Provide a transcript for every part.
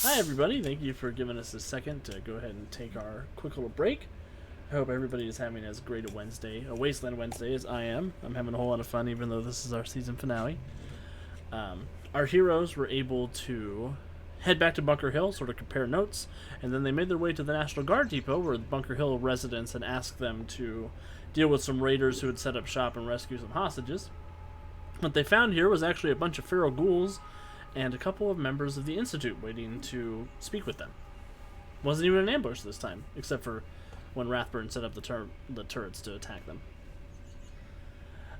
Hi, everybody. Thank you for giving us a second to go ahead and take our quick little break. I hope everybody is having as great a Wasteland Wednesday, as I am. I'm having a whole lot of fun, even though this is our season finale. Our heroes were able to head back to Bunker Hill, sort of compare notes, and then they made their way to the National Guard depot, where the Bunker Hill residents had asked them to deal with some raiders who had set up shop and rescue some hostages. What they found here was actually a bunch of feral ghouls and a couple of members of the Institute waiting to speak with them. Wasn't even an ambush this time, except for when Rathburn set up the turrets to attack them.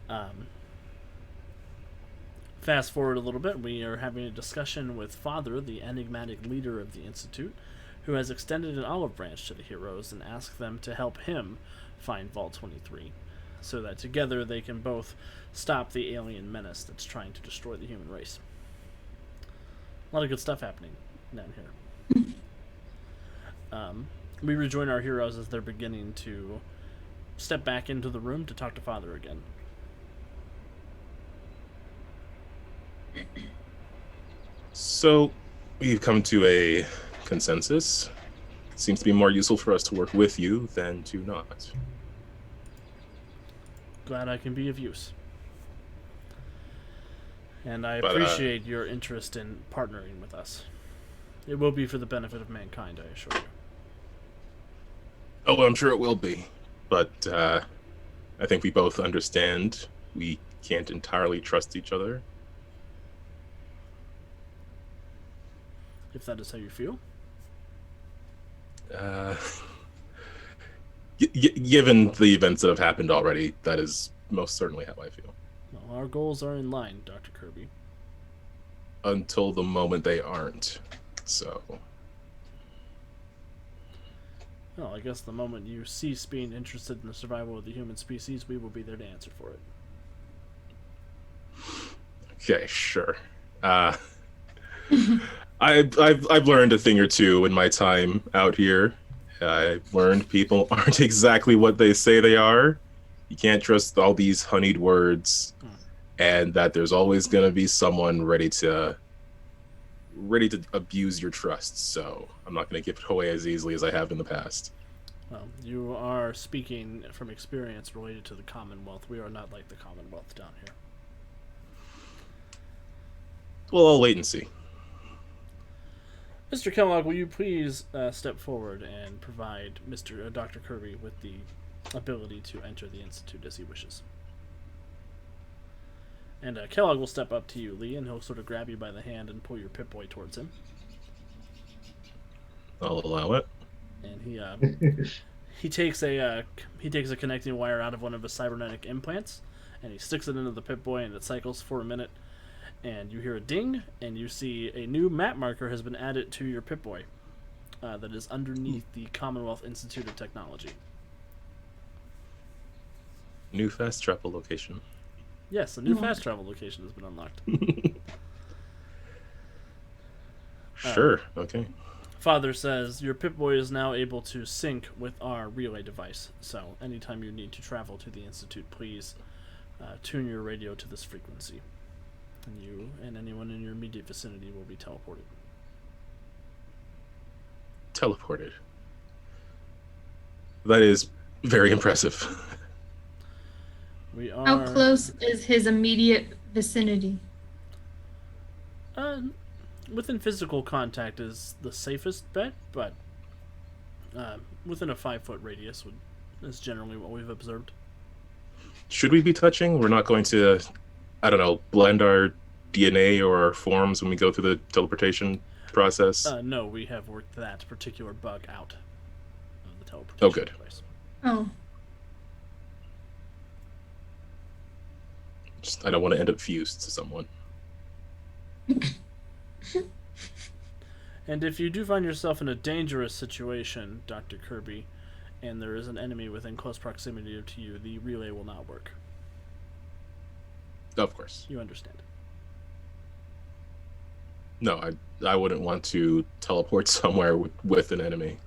Um, Fast forward a little bit, we are having a discussion with Father, the enigmatic leader of the Institute, who has extended an olive branch to the heroes and asked them to help him find Vault 23, so that together they can both stop the alien menace that's trying to destroy the human race. A lot of good stuff happening down here. We rejoin our heroes as they're beginning to step back into the room to talk to Father again. So, we've come to a consensus. It seems to be more useful for us to work with you than to not. Glad I can be of use. And I But, appreciate your interest in partnering with us. It will be for the benefit of mankind, I assure you. I'm sure it will be. But, I think we both understand we can't entirely trust each other. If that is how you feel. Given the events that have happened already, that is most certainly how I feel. Well, our goals are in line, Dr. Kirby. Until the moment they aren't. So. Well, I guess the moment you cease being interested in the survival of the human species, we will be there to answer for it. Okay, sure. I've learned a thing or two in my time out here. I've learned people aren't exactly what they say they are. You can't trust all these honeyed words, and that there's always going to be someone ready to abuse your trust. So I'm not going to give it away as easily as I have in the past. Well, you are speaking from experience related to the Commonwealth. We are not like the Commonwealth down here. Well, I'll wait and see. Mr. Kellogg, will you please step forward and provide Dr. Kirby with the ability to enter the Institute as he wishes? And Kellogg will step up to you, Lee, and he'll sort of grab you by the hand and pull your Pip-Boy towards him. I'll allow it. And he takes a connecting wire out of one of his cybernetic implants, and he sticks it into the Pip-Boy, and it cycles for a minute. And you hear a ding, and you see a new map marker has been added to your Pip-Boy that is underneath the Commonwealth Institute of Technology. New fast travel location. Yes, a new fast travel location has been unlocked. Sure, okay. Father says your Pip-Boy is now able to sync with our relay device, so anytime you need to travel to the Institute, please tune your radio to this frequency. And you and anyone in your immediate vicinity will be teleported. Teleported. That is very impressive. We are. How close is his immediate vicinity? Within physical contact is the safest bet, but within a 5-foot radius is generally what we've observed. Should we be touching? We're not going to, I don't know, blend our DNA or our forms when we go through the teleportation process? No, we have worked that particular bug out of the teleportation Oh, good. device. Oh. I don't want to end up fused to someone. And if you do find yourself in a dangerous situation, Dr. Kirby, and there is an enemy within close proximity to you, the relay will not work. Of course. You understand. No, I wouldn't want to teleport somewhere with an enemy.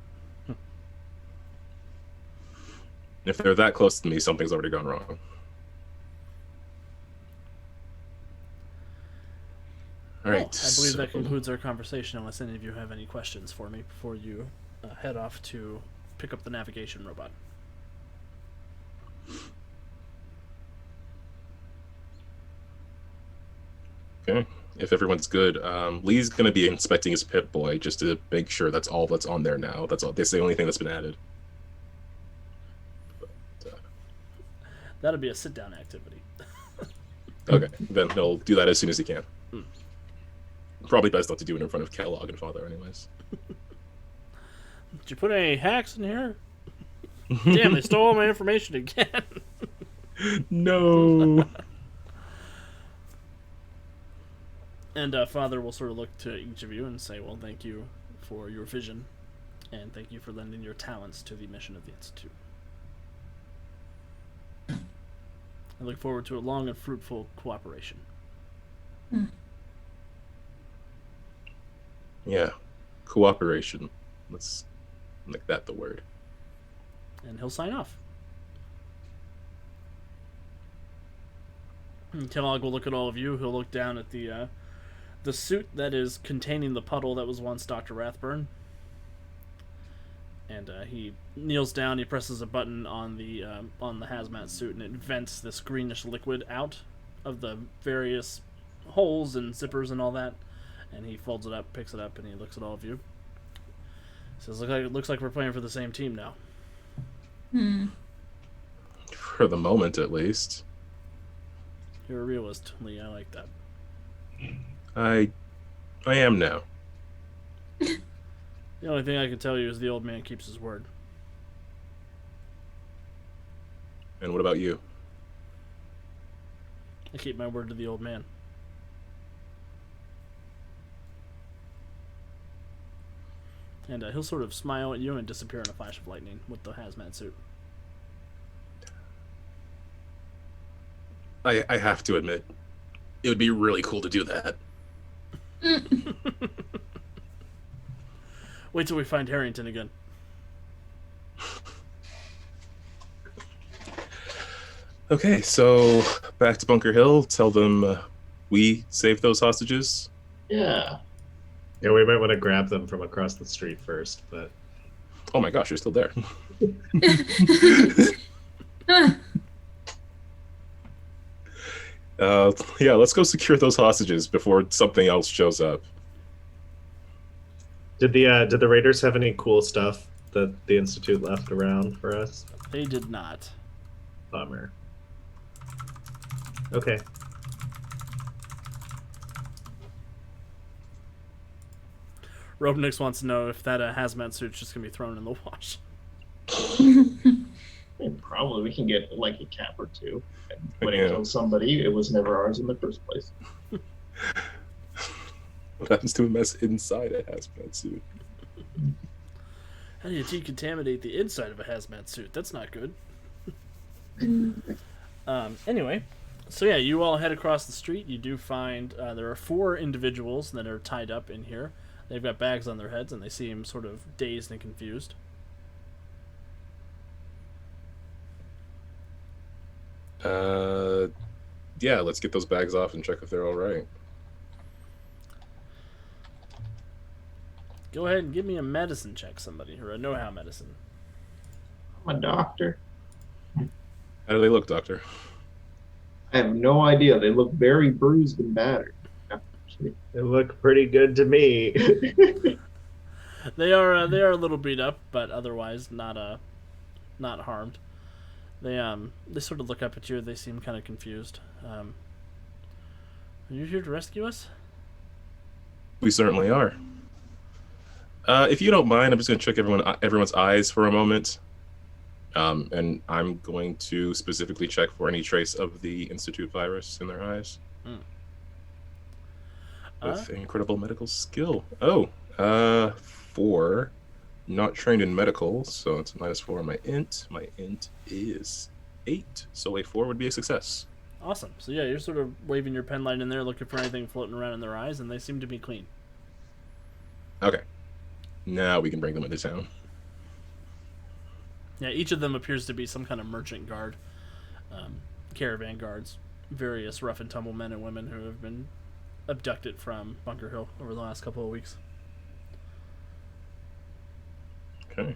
If they're that close to me, something's already gone wrong. All right. I believe that concludes our conversation, unless any of you have any questions for me before you head off to pick up the navigation robot. Okay. If everyone's good, Lee's going to be inspecting his Pip-Boy just to make sure that's all that's on there now. That's all. That's the only thing that's been added. That'll be a sit-down activity. Okay. Then he'll do that as soon as he can. Probably best not to do it in front of Kellogg and Father anyways. Did you put any hacks in here? Damn, they stole all my information again. No. And Father will sort of look to each of you and say, well, thank you for your vision, and thank you for lending your talents to the mission of the Institute. I look forward to a long and fruitful cooperation. Yeah. Cooperation. Let's make that the word. And he'll sign off. And Kellogg will look at all of you. He'll look down at the suit that is containing the puddle that was once Dr. Rathburn. And he kneels down. He presses a button on the hazmat suit, and it vents this greenish liquid out of the various holes and zippers and all that. And he folds it up, picks it up, and he looks at all of you. Says, "Looks like we're playing for the same team now." For the moment, at least. You're a realist, Lee. I like that. I am now. The only thing I can tell you is the old man keeps his word. And what about you? I keep my word to the old man. And he'll sort of smile at you and disappear in a flash of lightning with the hazmat suit. I have to admit, it would be really cool to do that. Wait till we find Harrington again. Okay, so back to Bunker Hill. Tell them we saved those hostages. Yeah. Yeah, we might want to grab them from across the street first, but... Oh my gosh, you're still there. Yeah, let's go secure those hostages before something else shows up. Did the Raiders have any cool stuff that the Institute left around for us? They did not. Bummer. Okay. Robnix wants to know if that hazmat suit's just going to be thrown in the wash. Probably we can get like a cap or two. When it killed somebody, it was never ours in the first place. What happens to a mess inside a hazmat suit? How do you decontaminate the inside of a hazmat suit? That's not good. Anyway, so yeah, you all head across the street. You do find there are 4 individuals that are tied up in here. They've got bags on their heads, and they seem sort of dazed and confused. Yeah, let's get those bags off and check if they're all right. Go ahead and give me a medicine check, somebody, or a know-how medicine. I'm a doctor. How do they look, Doctor? I have no idea. They look very bruised and battered. They look pretty good to me. They are a little beat up, but otherwise not harmed. They sort of look up at you. They seem kind of confused. Are you here to rescue us? We certainly are. If you don't mind, I'm just going to check everyone's eyes for a moment. And I'm going to specifically check for any trace of the Institute virus in their eyes. With incredible medical skill. 4. Not trained in medical, so it's -4 on my int. My int is 8, so a 4 would be a success. Awesome. So yeah, you're sort of waving your pen light in there, looking for anything floating around in their eyes, and they seem to be clean. Okay. Now we can bring them into town. Yeah, each of them appears to be some kind of merchant guard, caravan guards, various rough and tumble men and women who have been abducted from Bunker Hill over the last couple of weeks. Okay.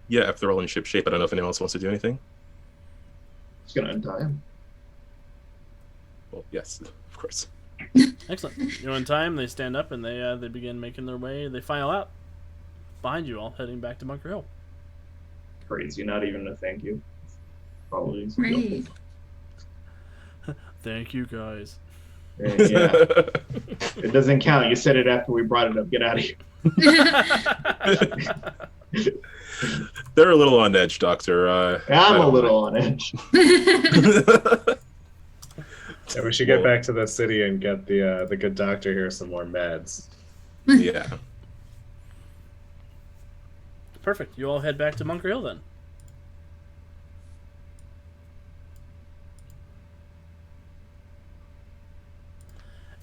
Yeah, if they're all in ship shape, I don't know if anyone else wants to do anything. It's gonna untie him. Well, yes, of course. Excellent. You in time? They stand up and they begin making their way. They file out behind you all, heading back to Bunker Hill. Crazy, not even a thank you. Probably. Great. Thank you, guys. Yeah. It doesn't count. You said it after we brought it up. Get out of here. They're a little on edge, Doctor. I'm a little on edge. Yeah, we should get back to the city and get the good doctor here some more meds. Yeah. Perfect. You all head back to Bunker Hill then.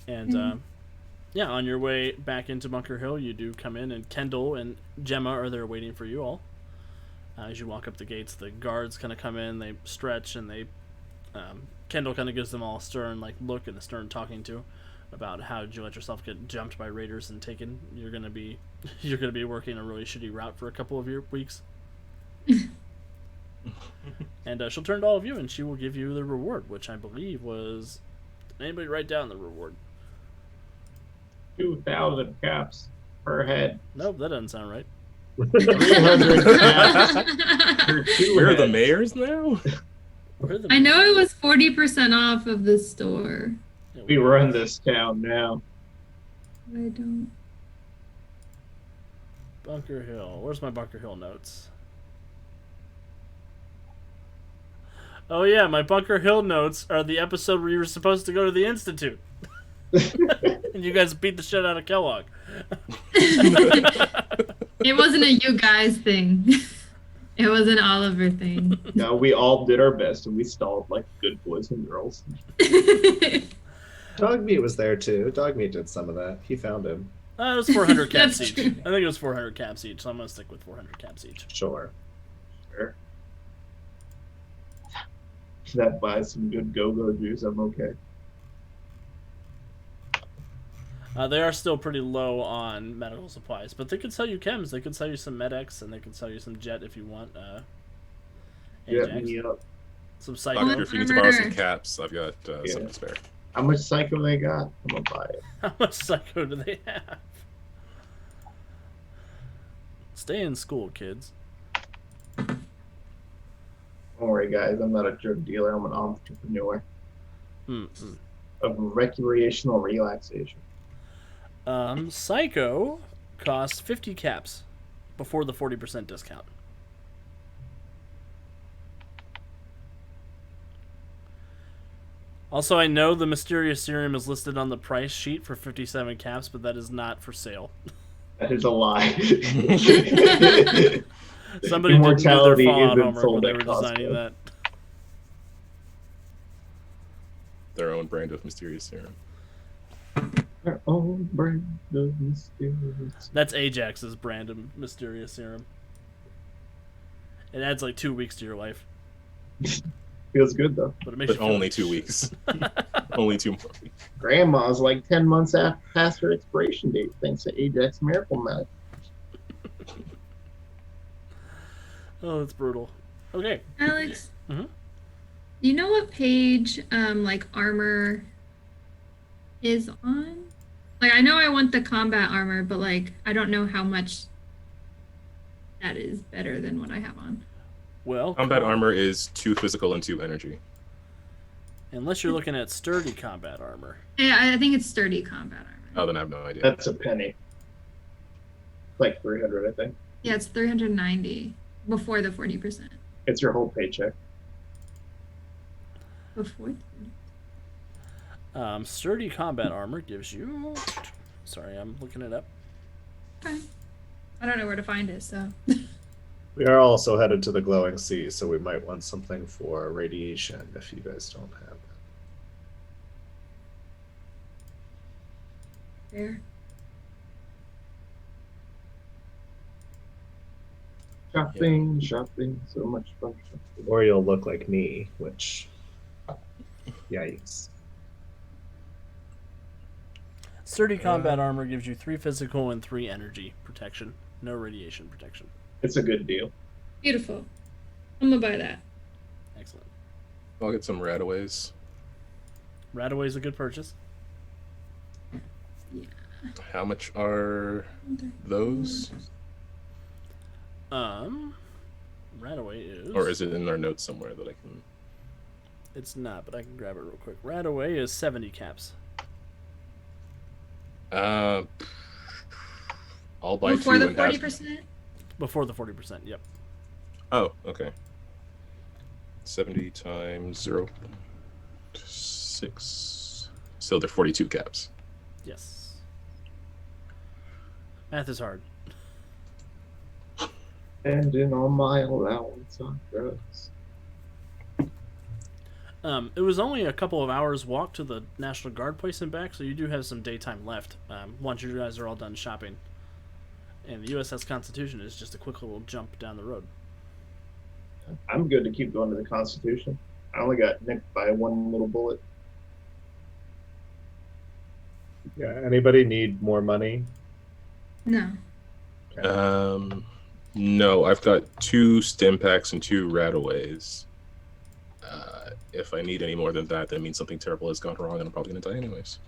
And yeah, on your way back into Bunker Hill, you do come in, and Kendall and Gemma are there waiting for you all. As you walk up the gates, the guards kind of come in, they stretch, and they Kendall kind of gives them all a stern look and a stern talking to about how did you let yourself get jumped by raiders and taken. You're gonna be working a really shitty route for a couple of your weeks. And she'll turn to all of you, and she will give you the reward, which I believe was. Did anybody write down the reward? 2,000 caps per head. Nope, that doesn't sound right. 300 caps per two We're the heads. mayors now? I know it was 40% off of the store. We run this town now. I don't. Bunker Hill. Where's my Bunker Hill notes? Oh yeah, my Bunker Hill notes are the episode where you were supposed to go to the Institute. And you guys beat the shit out of Kellogg. It wasn't a you guys thing. It was an Oliver thing. No, we all did our best and we stalled like good boys and girls. Dogmeat was there too. Dogmeat did some of that. He found him. It was 400 caps That's each. true. I think it was 400 caps each, so I'm gonna stick with 400 caps each. Sure. Sure. If that buys some good go-go juice, I'm okay. They are still pretty low on medical supplies, but they could sell you chems. They could sell you some Med-X, and they could sell you some Jet if you want. Yeah, Ajax. me up. Some Doctor, Psycho. if you need to borrow some caps, I've got some to spare. How much psycho they got? I'm gonna buy it. How much Psycho do they have? Stay in school, kids. Don't worry, guys. I'm not a drug dealer. I'm an entrepreneur of recreational relaxation. Psycho costs 50 caps before the 40% discount. Also, I know the mysterious serum is listed on the price sheet for 57 caps, but that is not for sale. That is a lie. Somebody didn't do their Immortality Fallout isn't homework when sold they at were designing Costco. that. Their own brand of mysterious serum. Our own brand of mysterious. That's Ajax's brand of mysterious serum. It adds like 2 weeks to your life, Feels good though. but it makes But you feel only 2 weeks. Only 2 more weeks. Grandma's like 10 months past her expiration date thanks to Ajax Miracle Meth. Oh, that's brutal. Okay. Alex, Mhm. do you know what page armor is on? Like, I know I want the combat armor, but I don't know how much that is better than what I have on. Well, Combat armor is 2 physical and 2 energy. unless you're looking at sturdy combat armor. Yeah, I think it's sturdy combat armor. Oh, then I have no idea. That's a penny. Like 300, I think. Yeah, it's 390 before the 40%. It's your whole paycheck. Before. Sturdy combat armor gives you. Sorry, I'm looking it up. Okay. I don't know where to find it, so. We are also headed to the glowing sea, so we might want something for radiation if you guys don't have that. There. Shopping, shopping, so much fun shopping. Or you'll look like me, which. Yikes. Sturdy combat armor gives you 3 physical and 3 energy protection. No radiation protection. It's a good deal. Beautiful. I'm gonna buy that. Excellent. I'll get some rataways. Radaway's a good purchase. How much are those? Radaway is... Or is it in our notes somewhere that I can... It's not, but I can grab it real quick. Radaway is 70 caps. I'll buy Before 2 the and have... 40%? Before the 40%, yep. Oh, okay. 70 times 0.6. So they're 42 caps. Yes. Math is hard. And in on my allowance on drugs. It was only a couple of hours walk to the National Guard place and back, so you do have some daytime left once you guys are all done shopping. And the USS Constitution is just a quick little jump down the road. I'm good to keep going to the Constitution. I only got nicked by one little bullet. Yeah. Anybody need more money? No. No, I've got 2 stim packs and 2 rataways. If I need any more than that, that means something terrible has gone wrong and I'm probably going to die anyways.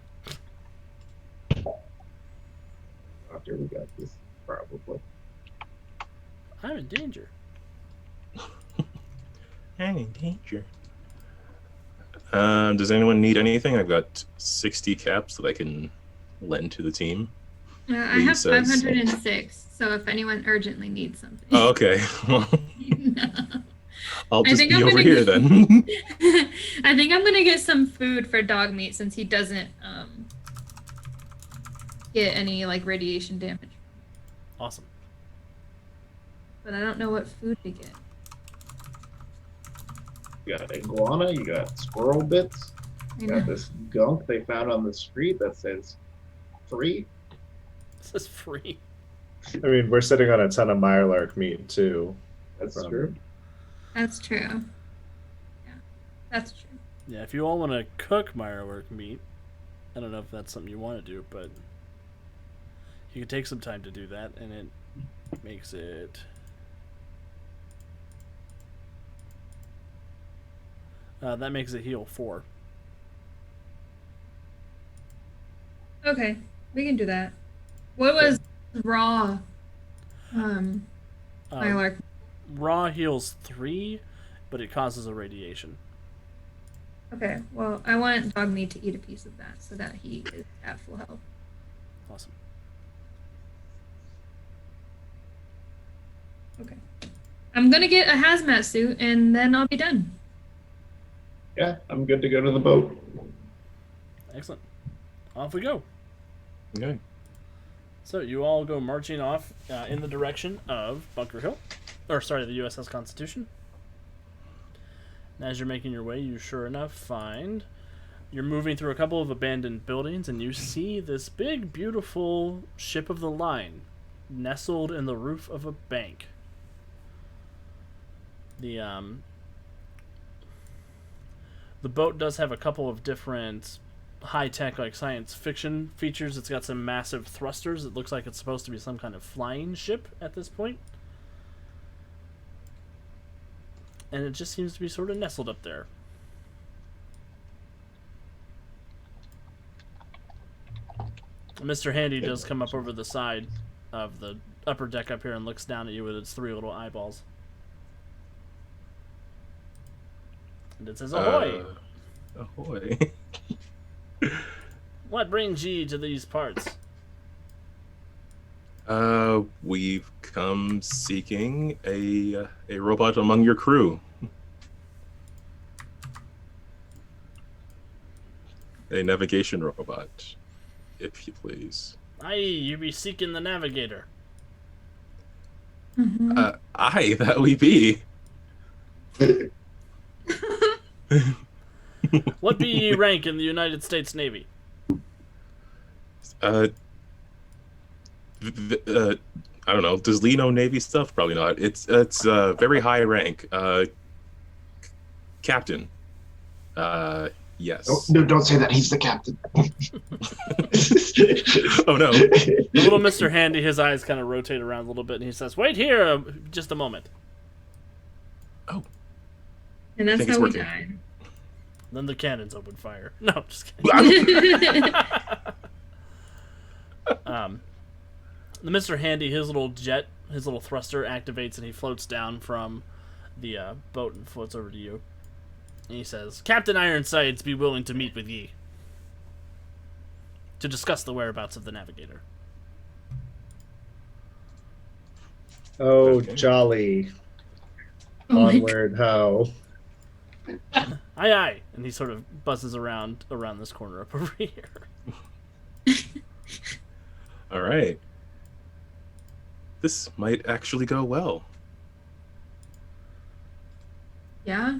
After we got this, probably. I'm in danger. I'm in danger. Does anyone need anything? I've got 60 caps that I can lend to the team. I have 506, so if anyone urgently needs something. Oh, okay. Well, No. I'll just think be I'm over gonna here get- then. I think I'm gonna get some food for dog meat since he doesn't get any like radiation damage. Awesome. But I don't know what food to get. You got iguana, you got squirrel bits, I you know. got this gunk they found on the street that says free. This is free. I mean, we're sitting on a ton of Mirelurk meat too. That's From- true. That's true. Yeah, that's true. Yeah, if you all want to cook Mirelurk meat, I don't know if that's something you want to do, but you can take some time to do that, and it makes it... that makes it heal 4. Okay, we can do that. What was raw? Mylark. Raw heals 3, but it causes a radiation. Okay, well, I want dog meat to eat a piece of that so that he is at full health. Awesome. Okay. I'm gonna get a hazmat suit and then I'll be done. Yeah, I'm good to go to the boat. Excellent. Off we go. Okay. So you all go marching off in the direction of Bunker Hill. Or, sorry, the USS Constitution. And as you're making your way, you sure enough find... You're moving through a couple of abandoned buildings, and you see this big, beautiful ship of the line nestled in the roof of a bank. The boat does have a couple of different high-tech, like, science fiction features. It's got some massive thrusters. It looks like it's supposed to be some kind of flying ship at this point. And it just seems to be sort of nestled up there. Mr. Handy does come up over the side of the upper deck up here and looks down at you with its 3 little eyeballs. And it says, "Ahoy! Ahoy. What brings ye to these parts?" We've come seeking a robot among your crew. A navigation robot, if you please. Aye, you be seeking the navigator. Aye, that we be. What be ye rank in the United States Navy? I don't know. Does Lee know Navy stuff? Probably not. It's very high rank. Captain. Yes. No, don't say that. He's the captain. Oh no. The little Mr. Handy, his eyes kind of rotate around a little bit, and he says, "Wait here, just a moment." Oh. And that's think it's how we working. died. Then the cannons open fire. No, just kidding. The Mr. Handy, his little jet, his little thruster activates, and he floats down from the boat and floats over to you. And he says, "Captain Ironsides be willing to meet with ye to discuss the whereabouts of the Navigator." Oh, Okay. jolly. Oh my Onward, how? Aye, aye. And he sort of buzzes around this corner up over here. All right. This might actually go well. Yeah.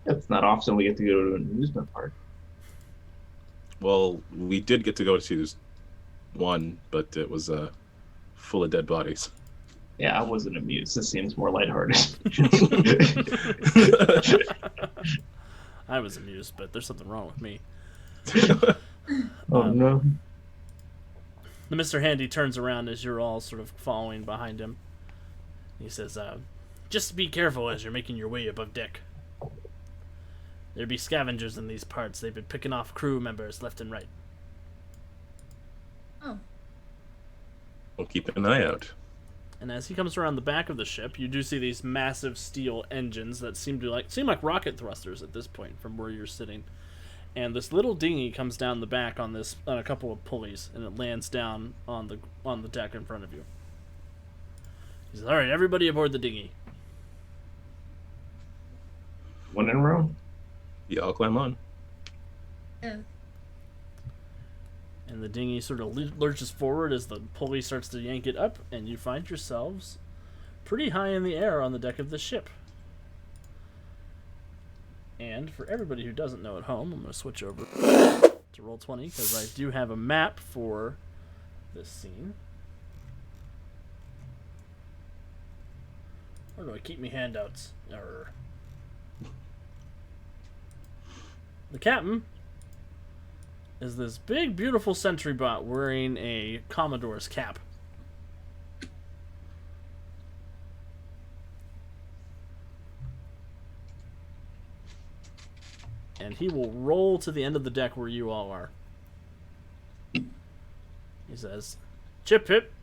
It's not often we get to go to an amusement park. Well, we did get to go to one, but it was full of dead bodies. Yeah, I wasn't amused. This seems more lighthearted. I was amused, but there's something wrong with me. Oh no. The Mr. Handy turns around as you're all sort of following behind him. He says, "Just be careful as you're making your way above deck. There be scavengers in these parts. They've been picking off crew members left and right." Oh. We'll keep an eye out. And as he comes around the back of the ship, you do see these massive steel engines that seem like rocket thrusters at this point from where you're sitting. And this little dinghy comes down the back on a couple of pulleys, and it lands down on the deck in front of you. He says, "All right, everybody aboard the dinghy." One in a row. Yeah, I'll climb on. Yeah. And the dinghy sort of lurches forward as the pulley starts to yank it up, and you find yourselves pretty high in the air on the deck of the ship. And for everybody who doesn't know at home, I'm going to switch over to Roll20 because I do have a map for this scene. Where do I keep me handouts? Arr. The captain is this big, beautiful sentry bot wearing a Commodore's cap. And he will roll to the end of the deck where you all are. He says, "Chip Pip,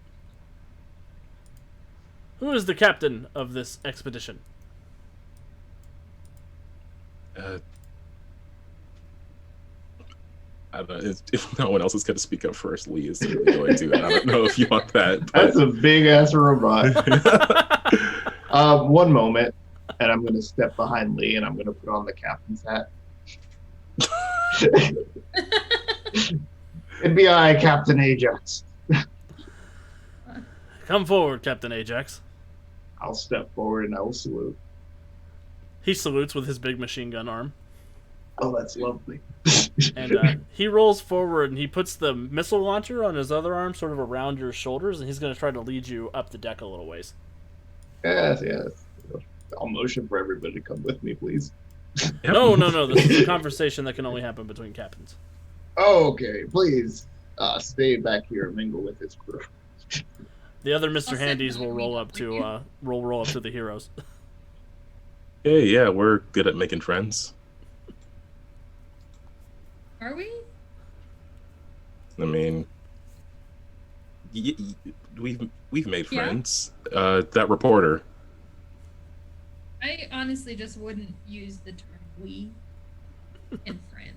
who is the captain of this expedition?" I don't know, if no one else is going to speak up first, Lee is really going to. I don't know if you want that. That's a big ass robot. One moment, and I'm going to step behind Lee, and I'm going to put on the captain's hat. It'd be I, Captain Ajax. Come forward, Captain Ajax. I'll step forward and I will salute. He salutes with his big machine gun arm. Oh, that's lovely. And he rolls forward and he puts the missile launcher on his other arm sort of around your shoulders, and he's going to try to lead you up the deck a little ways. Yes. I'll motion for everybody to come with me, please. Yep. No. This is a conversation that can only happen between captains. Oh, okay. Please stay back here and mingle with his crew. The other Mr. I'll Handies sit will down roll and up to roll up to the heroes. Hey, yeah, we're good at making friends. Are we? I mean, we've made Yeah. friends. That reporter. I honestly just wouldn't use the term "we" in friend.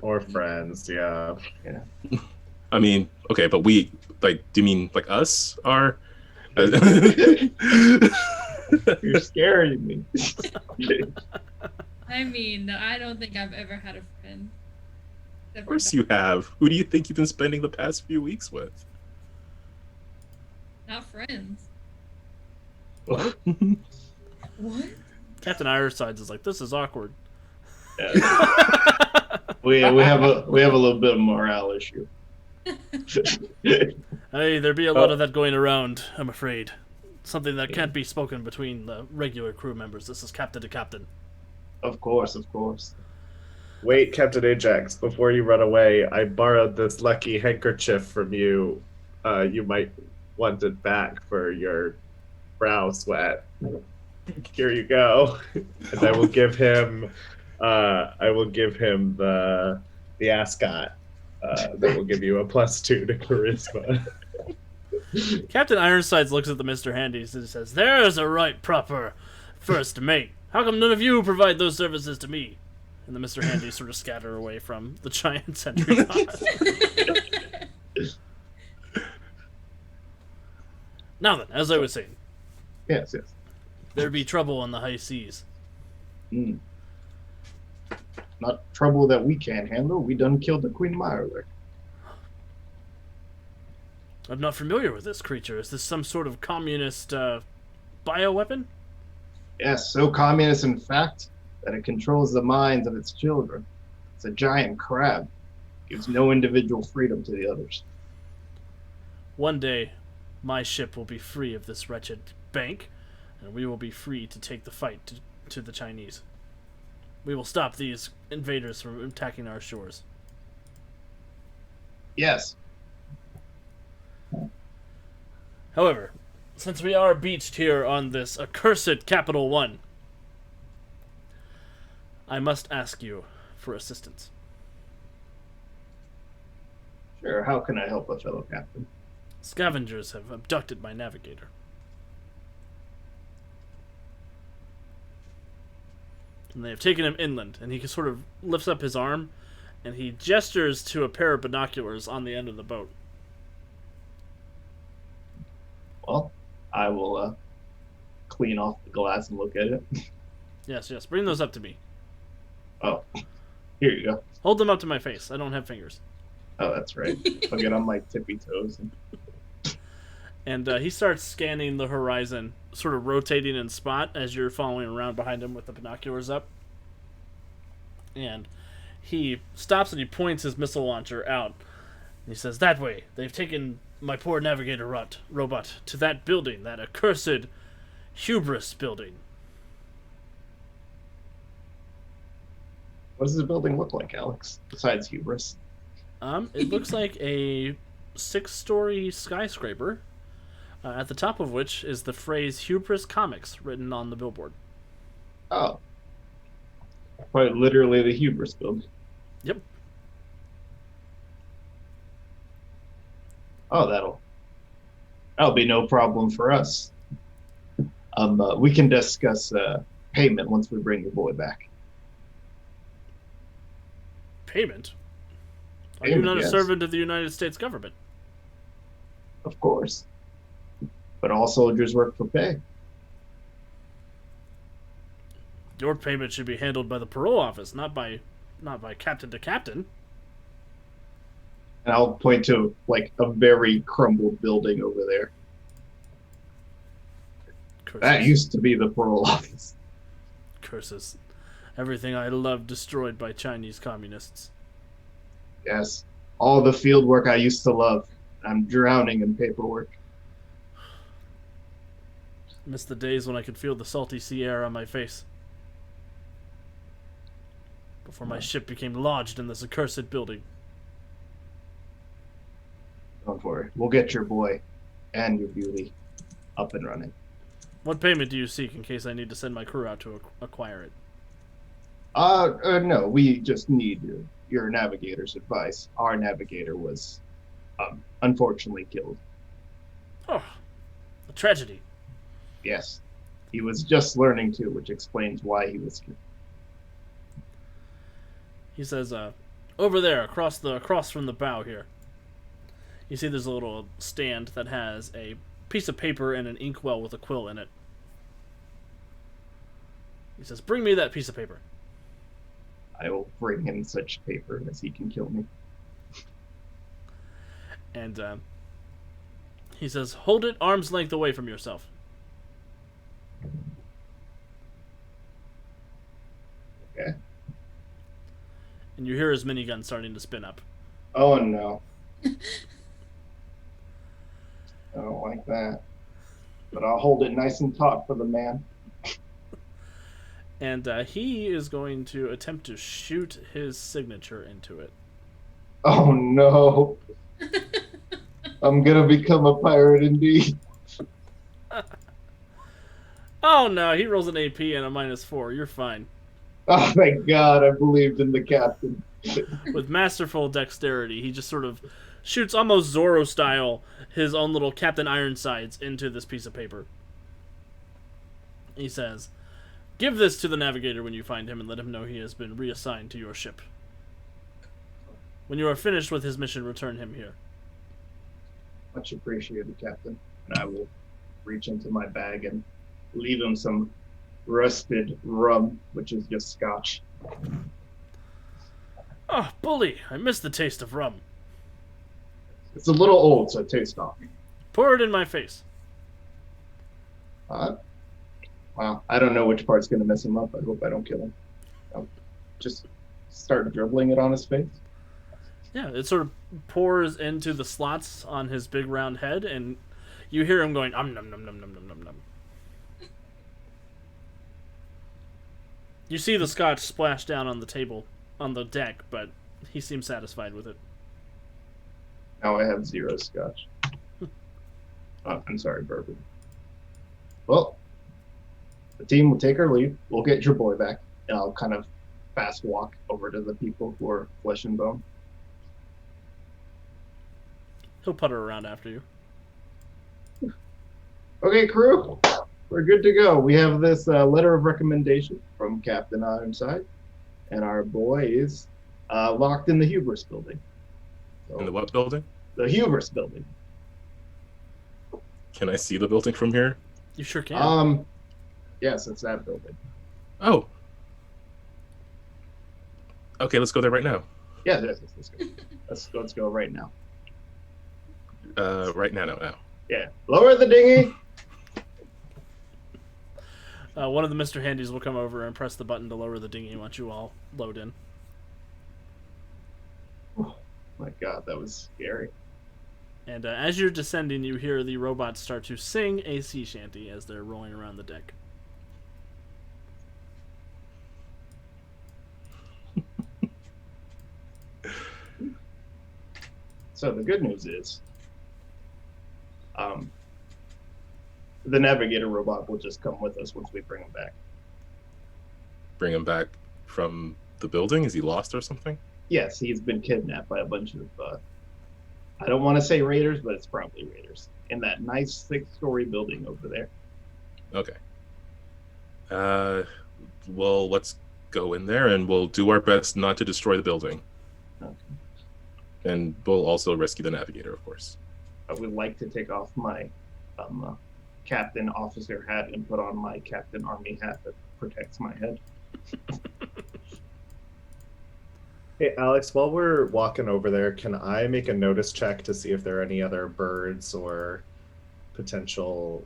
Or friends, yeah. I mean, okay, but we, like, do you mean like us are? You're scaring me. I mean, I don't think I've ever had a friend. Of course you have. Who do you think you've been spending the past few weeks with? Not friends. What? What? Captain Ironsides is like, "This is awkward." we have a little bit of morale issue. Hey, there be a lot of that going around, I'm afraid. Something that can't be spoken between the regular crew members. This is captain to captain. Of course. Wait, Captain Ajax, before you run away, I borrowed this lucky handkerchief from you. You might want it back for your brow sweat. Here you go. And I will give him the ascot. That will give you a +2 to charisma. Captain Ironsides looks at the Mr. Handies and says, "There's a right proper first mate. How come none of you provide those services to me?" And the Mr. Handies sort of scatter away from the giant sentry god. Now then, as I was saying, Yes. there be trouble on the high seas. Mm. Not trouble that we can't handle. We done killed the Queen Mirelurk. I'm not familiar with this creature. Is this some sort of communist bioweapon? Yes, so communist in fact that it controls the minds of its children. It's a giant crab. Gives no individual freedom to the others. One day, my ship will be free of this wretched bank, and we will be free to take the fight to the Chinese. We will stop these invaders from attacking our shores. Yes. However, since we are beached here on this accursed Capital One, I must ask you for assistance. Sure, how can I help a fellow captain? Scavengers have abducted my navigator. And they have taken him inland, and he sort of lifts up his arm, and he gestures to a pair of binoculars on the end of the boat. Well, I will clean off the glass and look at it. Yes, bring those up to me. Oh, here you go. Hold them up to my face. I don't have fingers. Oh, that's right. I'll get on my tippy toes. And he starts scanning the horizon, sort of rotating in spot as you're following around behind him with the binoculars up. And he stops and he points his missile launcher out. And he says, "That way. They've taken my poor navigator robot to that building, that accursed hubris building." What does the building look like, Alex? Besides hubris. It looks like a 6-story skyscraper, at the top of which is the phrase "Hubris Comics" written on the billboard. Oh. Quite literally the hubris building. Yep. Oh, that'll be no problem for us. We can discuss payment once we bring your boy back. Payment? Are you Payment, not a yes. servant of the United States government? Of course. But all soldiers work for pay. Your payment should be handled by the parole office, not by captain to captain. And I'll point to like a very crumbled building over there. Curses. That used to be the parole office. Curses. Everything I love destroyed by Chinese communists. Yes. All the field work I used to love. I'm drowning in paperwork. Miss the days when I could feel the salty sea air on my face. Before my ship became lodged in this accursed building. Don't worry. We'll get your boy and your beauty up and running. What payment do you seek in case I need to send my crew out to acquire it? No, we just need your navigator's advice. Our navigator was, unfortunately killed. Oh, a tragedy. Yes. He was just learning to, which explains why he was killed. He says, over there, across from the bow here. You see there's a little stand that has a piece of paper and an inkwell with a quill in it. He says, "Bring me that piece of paper." I will bring him such paper as he can kill me. And he says, "Hold it arm's length away from yourself." Okay. And you hear his minigun starting to spin up. Oh no. I don't like that. But I'll hold it nice and taut for the man. and he is going to attempt to shoot his signature into it. Oh no. I'm gonna become a pirate indeed. Oh no, he rolls an AP and a -4. You're fine. Oh my god, I believed in the captain. With masterful dexterity, he just sort of shoots almost Zorro style his own little Captain Ironsides into this piece of paper. He says, "Give this to the navigator when you find him and let him know he has been reassigned to your ship. When you are finished with his mission, return him here." Much appreciated, Captain. And I will reach into my bag and leave him some rusted rum, which is just scotch. Oh, bully, I miss the taste of rum. It's a little old, so it tastes off. Pour it in my face. Wow, I don't know which part's going to mess him up. I hope I don't kill him. I'll just start dribbling it on his face. Yeah, it sort of pours into the slots on his big round head, and you hear him going, num num num num num num num. You see the scotch splash down on the table, on the deck, but he seems satisfied with it. Now I have 0 scotch. I'm sorry, bourbon. Well, the team will take our leave. We'll get your boy back, and I'll kind of fast walk over to the people who are flesh and bone. He'll putter around after you. Okay, crew, we're good to go. We have this letter of recommendation from Captain Ironside, and our boy is locked in the hubris building. So, In the what building? the hubris building. Can I see the building from here? You sure can. Yes, it's that building. Oh. Okay, let's go there right now. Yeah, let's go. Let's go right now. Right now. Yeah, lower the dinghy. One of the Mr. Handies will come over and press the button to lower the dinghy once you all load in. Oh my god, that was scary. And as you're descending, you hear the robots start to sing a sea shanty as they're rolling around the deck. So the good news is, the navigator robot will just come with us once we bring him back. Bring him back from the building? Is he lost or something? Yes, he's been kidnapped by a bunch of, I don't want to say raiders, but it's probably raiders, in that nice 6-story building over there. Okay. Well, let's go in there and we'll do our best not to destroy the building. Okay. And we'll also rescue the navigator, of course. I would like to take off my captain officer hat and put on my captain army hat that protects my head. Hey, Alex, while we're walking over there, can I make a notice check to see if there are any other birds or potential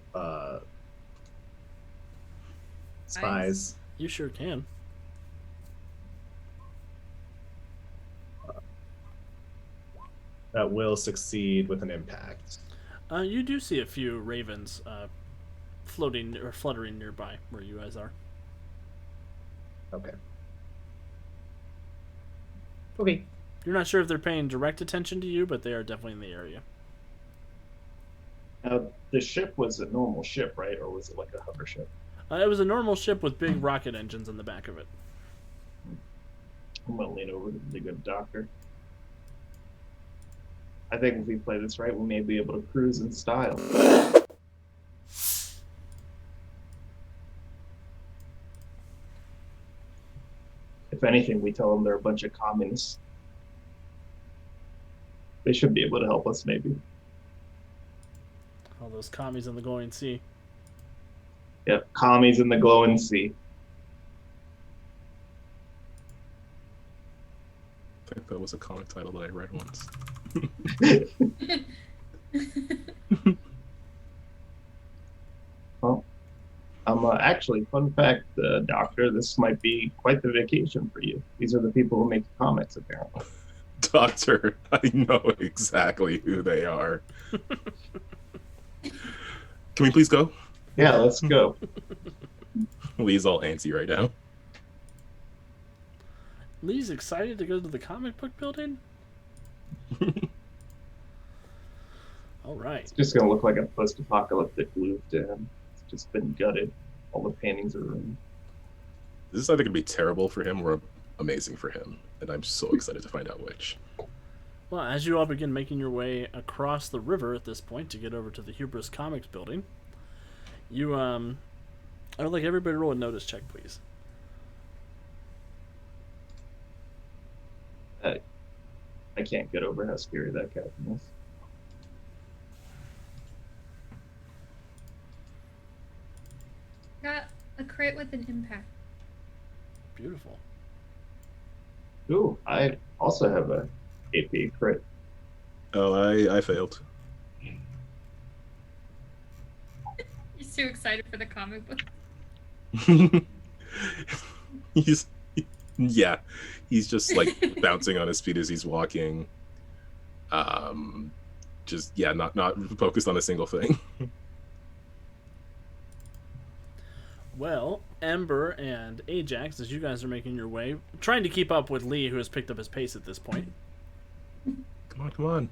spies? You sure can. That will succeed with an impact. You do see a few ravens floating or fluttering nearby where you guys are. Okay. Okay. You're not sure if they're paying direct attention to you, but they are definitely in the area. Now, the ship was a normal ship, right? Or was it like a hover ship? It was a normal ship with big rocket engines in the back of it. I'm going to lean over to the good doctor. I think if we play this right, we may be able to cruise in style. If anything, we tell them they're a bunch of communists. They should be able to help us, maybe. All those commies in the glowing sea. Yep, commies in the glowing sea. I think that was a comic title that I read once. Well, actually, fun fact, Doctor, this might be quite the vacation for you. These are the people who make the comics, apparently. Doctor, I know exactly who they are. Can we please go? Yeah, let's go. Lee's all antsy right now. Lee's excited to go to the comic book building? All right. It's just gonna look like a post-apocalyptic loop to him. It's just been gutted. All the paintings are ruined. This is either going to be terrible for him or amazing for him, and I'm so excited to find out which. Well, as you all begin making your way across the river at this point to get over to the Hubris Comics building, you, I would like everybody to roll a notice check, please. I can't get over how scary that captain is. Got a crit with an impact. Beautiful. Ooh, I also have a AP crit. Oh, I failed. He's too excited for the comic book. he's he's just like bouncing on his feet as he's walking. Just not focused on a single thing. Well, Ember and Ajax, as you guys are making your way, trying to keep up with Lee, who has picked up his pace at this point. Come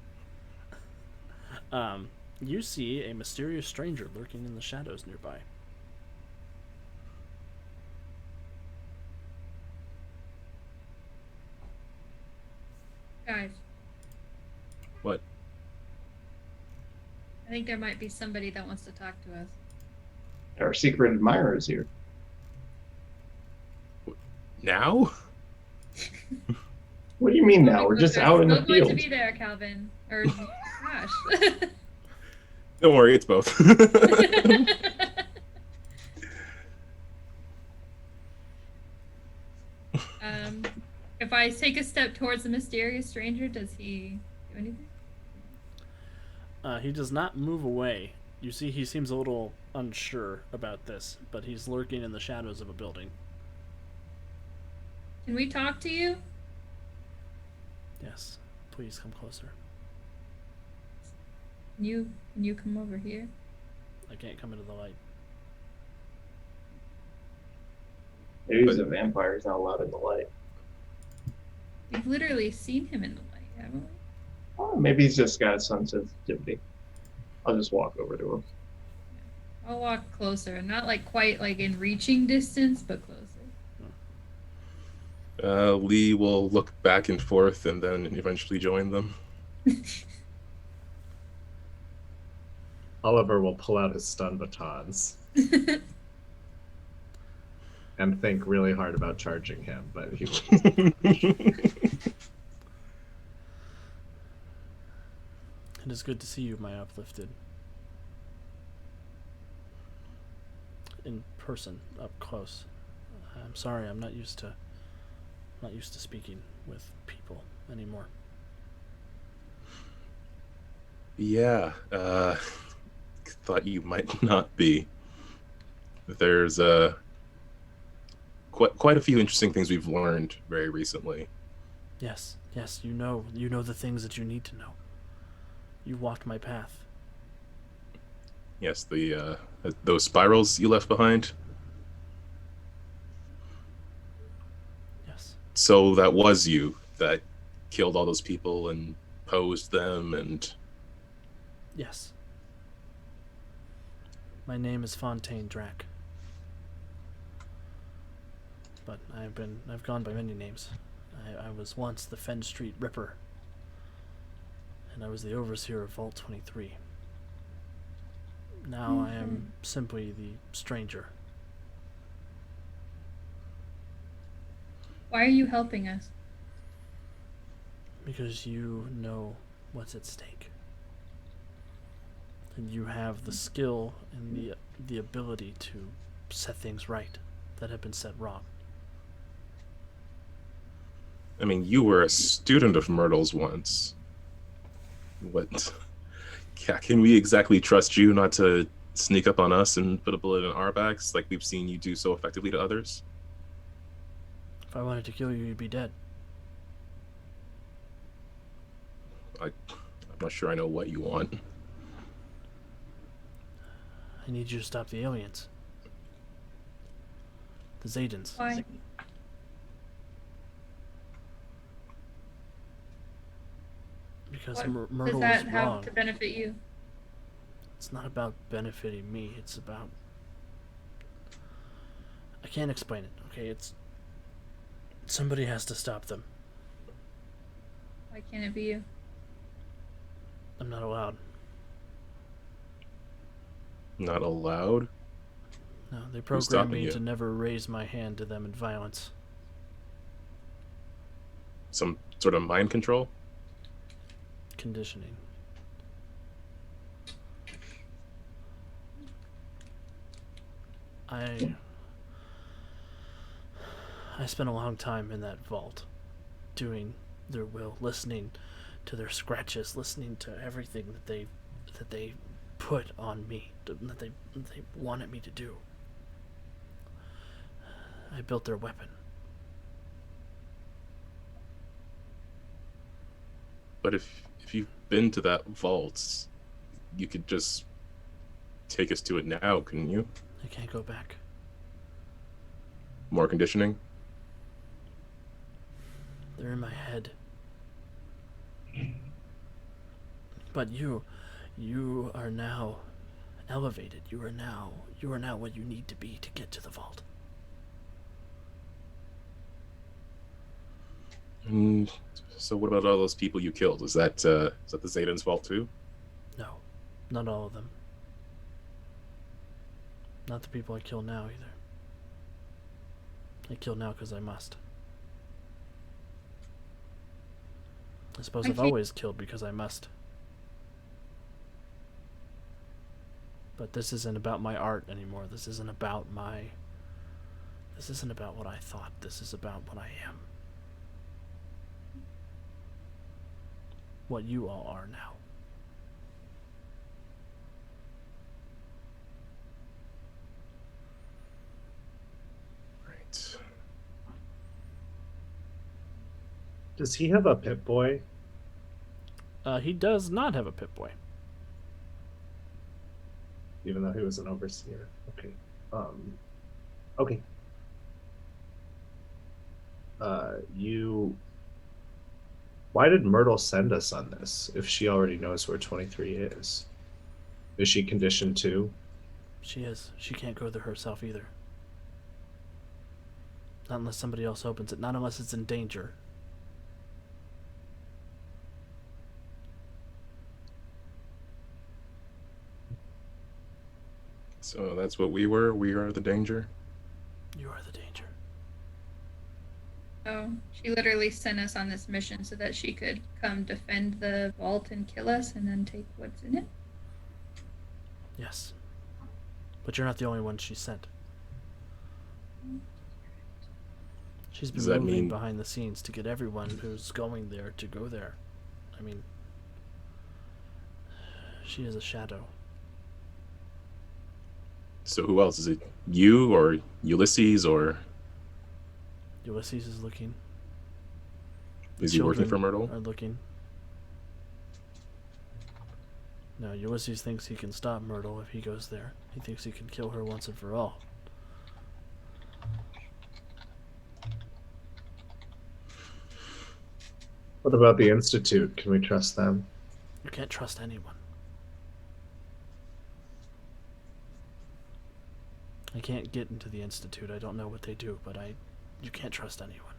on. You see a mysterious stranger lurking in the shadows nearby. Guys, What? I think there might be somebody that wants to talk to us. Our secret admirer is here. Now? What do you mean now? We're just out in the Still going to field. be there, Calvin. Or gosh. Don't worry, it's both. If I take a step towards the mysterious stranger, does he do anything? He does not move away. You see, he seems a little unsure about this, but he's lurking in the shadows of a building. Can we talk to you? Yes, please come closer. Can you come over here? I can't come into the light. Maybe he's a vampire. He's not allowed in the light. We've literally seen him in the light, haven't we? Oh, maybe he's just got some sensitivity. I'll just walk over to him. I'll walk closer. Not like quite like in reaching distance, but closer. Lee will look back and forth and then eventually join them. Oliver will pull out his stun batons and think really hard about charging him, but he will. It is good to see you, my uplifted. In person, up close. I'm sorry, I'm not used to speaking with people anymore. Yeah, thought you might not be. There's quite a few interesting things we've learned very recently. Yes, you know the things that you need to know. You walked my path. Yes, those spirals you left behind. Yes. So that was you that killed all those people and posed them and... Yes. My name is Fontaine Drac. But I've gone by many names. I was once the Fen Street Ripper. And I was the overseer of Vault 23. Now I am simply the stranger. Why are you helping us? Because you know what's at stake. And you have the skill and the ability to set things right that have been set wrong. I mean, you were a student of Myrtle's once. What? Yeah, can we exactly trust you not to sneak up on us and put a bullet in our backs like we've seen you do so effectively to others? If I wanted to kill you, you'd be dead. I'm not sure I know what you want. I need you to stop the aliens. The Zaydens. Why? Because What does Myrtle that was have wrong. to benefit you? It's not about benefiting me. It's about... I can't explain it, okay? It's... Somebody has to stop them. Why can't it be you? I'm not allowed. Not allowed? No, they Who's programmed stopping me you? to never raise my hand to them in violence. Some sort of mind control? Conditioning. I spent a long time in that vault, doing their will, listening to their scratches, listening to everything that they put on me, that they wanted me to do. I built their weapon. But if you've been to that vault, you could just take us to it now, couldn't you? I can't go back. More conditioning? They're in my head. But you are now elevated. You are now what you need to be to get to the vault. So what about all those people you killed? Is that the Zayden's fault too? No, not all of them. Not the people I kill now either. I kill now because I must. I suppose I've always killed because I must. But this isn't about my art anymore. This isn't about what I thought. This is about what I am. What you all are now. Right. Does he have a Pip-Boy? He does not have a Pip-Boy. Even though he was an overseer. Okay. Okay. Why did Myrtle send us on this if she already knows where 23 is? Is she conditioned too? She is. She can't go there herself either. Not unless somebody else opens it. Not unless it's in danger. So that's what we were? We are the danger? You are the danger. Oh, she literally sent us on this mission so that she could come defend the vault and kill us and then take what's in it. Yes. But you're not the only one she sent. She's been Does that moving mean- behind the scenes to get everyone who's going there to go there. I mean, she is a shadow. So who else? Is it you or Ulysses or Ulysses is looking. is he working for Children Myrtle? are looking. No, Ulysses thinks he can stop Myrtle if he goes there. He thinks he can kill her once and for all. What about the Institute? Can we trust them? You can't trust anyone. I can't get into the Institute. I don't know what they do, but you can't trust anyone.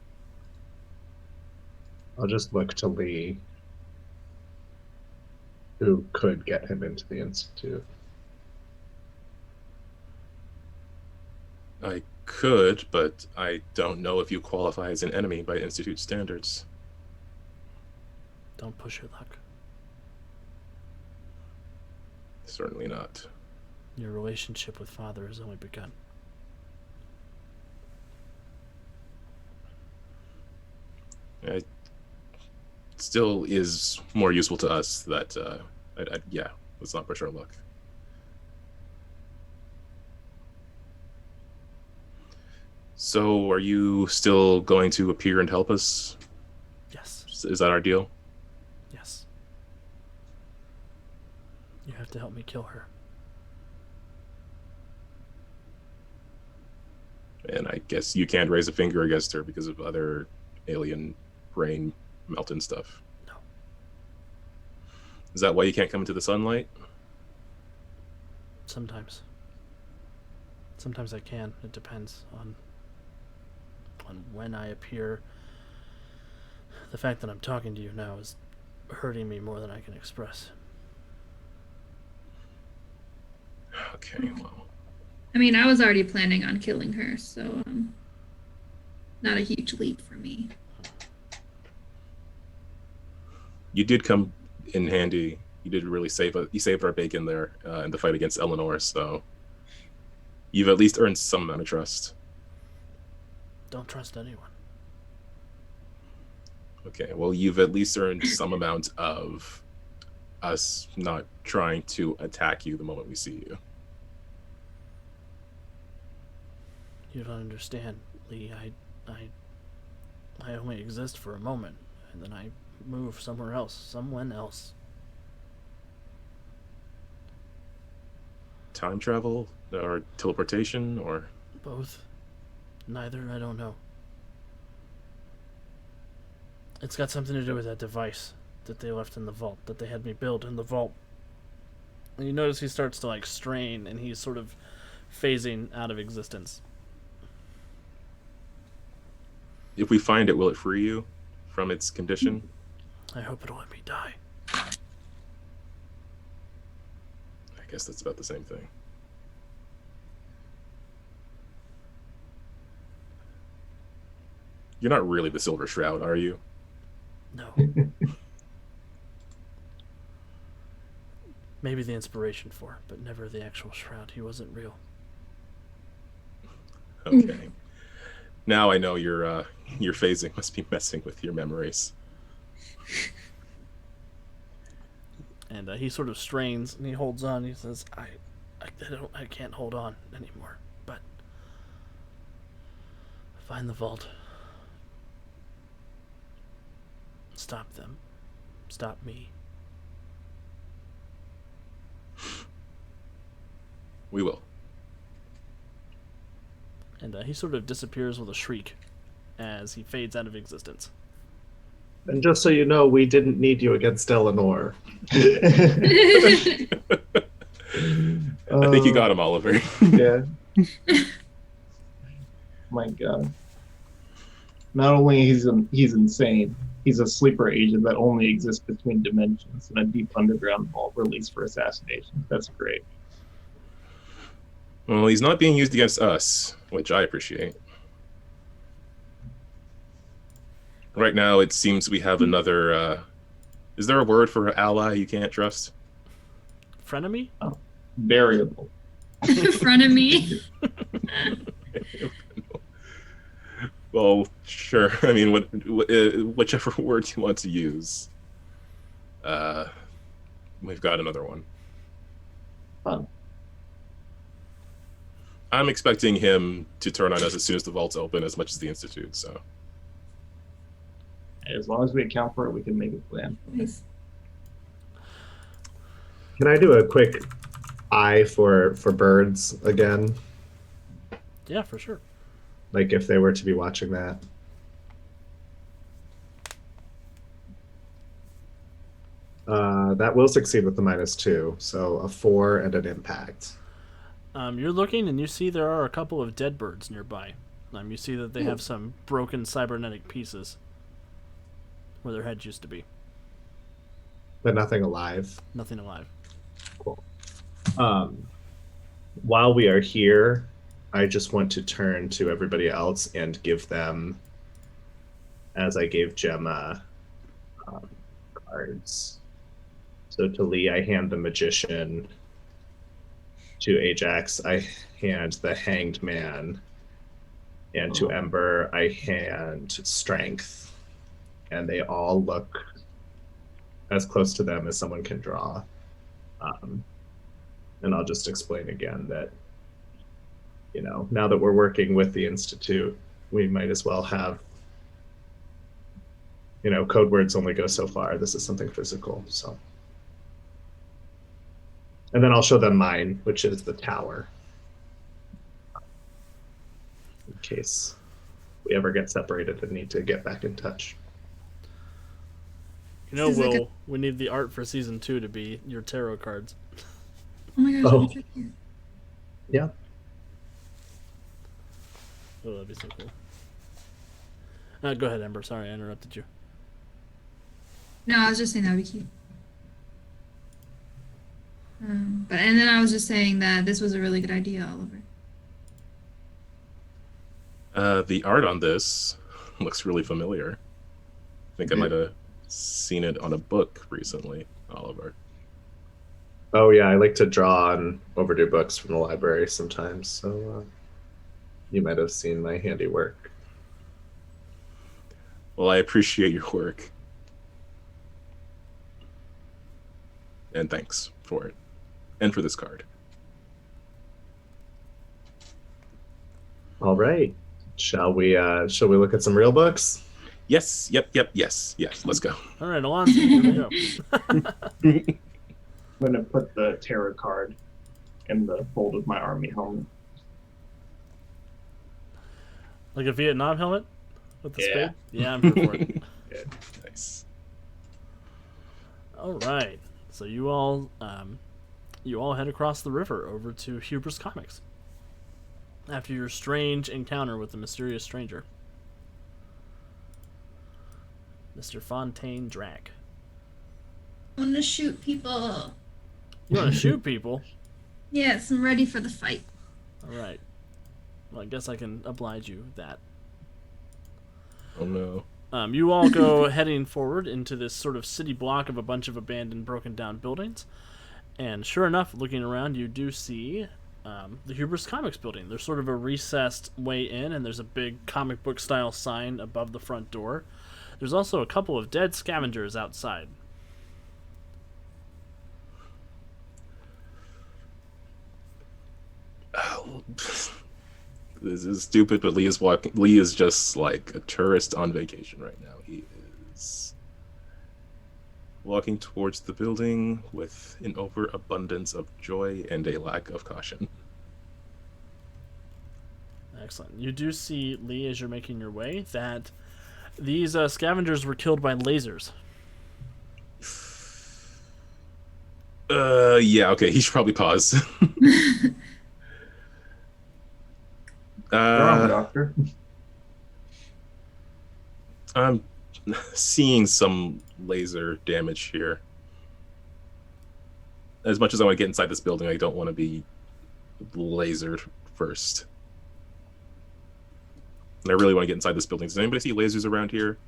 I'll just look to Lee, who could get him into the Institute. I could, but I don't know if you qualify as an enemy by Institute standards. Don't push your luck. Certainly not. Your relationship with Father has only begun. It still is more useful to us that, yeah, let's not push our luck. So, are you still going to appear and help us? Yes. Is that our deal? Yes. You have to help me kill her. And I guess you can't raise a finger against her because of other alien brain melting stuff. No. Is that why you can't come into the sunlight? Sometimes. Sometimes I can. It depends on when I appear. The fact that I'm talking to you now is hurting me more than I can express. Okay, well. I mean, I was already planning on killing her, so not a huge leap for me. You did come in handy. You did really you saved our bacon there in the fight against Eleanor, so you've at least earned some amount of trust. Don't trust anyone. Okay, well, you've at least earned some amount of us not trying to attack you the moment we see you. You don't understand, Lee. I only exist for a moment, and then I move somewhere else, someone else. Time travel or teleportation or Both. Neither, I don't know. It's got something to do with that device that they left in the vault, that they had me build in the vault. And you notice he starts to like strain, and he's sort of phasing out of existence. if we find it, will it free you from its condition? I hope it'll let me die. I guess that's about the same thing. You're not really the Silver Shroud, are you? No. Maybe the inspiration for it, but never the actual shroud. He wasn't real. Okay. Now I know your phasing must be messing with your memories. And he sort of strains and he holds on. He says, I can't hold on anymore. But find the vault. Stop them. Stop me. We will. And he sort of disappears with a shriek as he fades out of existence. And just so you know, we didn't need you against Eleanor. I think you got him, Oliver. Yeah. My God. Not only he's insane, he's a sleeper agent that only exists between dimensions in a deep underground vault released for assassination. That's great. Well, he's not being used against us, which I appreciate. Right now, it seems we have another... is there a word for ally you can't trust? Frenemy? Variable. Front of me. Well, sure. I mean, whichever word you want to use. We've got another one. Fun. I'm expecting him to turn on us as soon as the vault's open, as much as the Institute, so... As long as we account for it, we can make a plan. Nice. Can I do a quick eye for birds again? Yeah, for sure. Like if they were to be watching that. That will succeed with the -2, so a 4 and an impact. You're looking and you see there are a couple of dead birds nearby. You see that they have some broken cybernetic pieces where their heads used to be. But nothing alive. Nothing alive. Cool. While we are here, I just want to turn to everybody else and give them, as I gave Gemma, cards. So to Lee, I hand the Magician. To Ajax, I hand the Hanged Man. And to Ember, I hand Strength. And they all look as close to them as someone can draw. And I'll just explain again that, now that we're working with the Institute, we might as well have, code words only go so far. This is something physical, so. And then I'll show them mine, which is the tower. In case we ever get separated and need to get back in touch. You know, This is like Will, we need the art for season 2 to be your tarot cards. Oh my gosh, Oh. that'd be so cute. Yeah. Oh, that'd be so cool. Go ahead, Ember. Sorry, I interrupted you. No, I was just saying that'd be cute. And then I was just saying that this was a really good idea, Oliver. The art on this looks really familiar. I think I might have seen it on a book recently, Oliver. Oh yeah, I like to draw on overdue books from the library sometimes, so you might have seen my handiwork. Well, I appreciate your work. And thanks for it. And for this card. All right. Shall we look at some real books? Yes, yep, yes. Let's go. All right, Alonso, here we go. I'm going to put the tarot card in the fold of my army helmet. Like a Vietnam helmet with the Yeah. spade? Yeah, I'm here for it. Nice. All right. So you all head across the river over to Hubris Comics after your strange encounter with the mysterious stranger, Mr. Fontaine Drac. I want to shoot people. You want to shoot people? Yes, I'm ready for the fight. All right. Well, I guess I can oblige you with that. Oh no. You all go heading forward into this sort of city block of a bunch of abandoned, broken down buildings. And sure enough, looking around, you do see the Hubris Comics building. There's sort of a recessed way in, and there's a big comic book style sign above the front door. There's also a couple of dead scavengers outside. Oh, this is stupid, but Lee is just like a tourist on vacation right now. He is walking towards the building with an overabundance of joy and a lack of caution. Excellent. You do see, Lee, as you're making your way, that these scavengers were killed by lasers. Yeah, okay, he should probably pause. Wrong, Doctor. I'm seeing some laser damage here. As much as I want to get inside this building, I don't want to be lasered first. And I really want to get inside this building. Does anybody see lasers around here?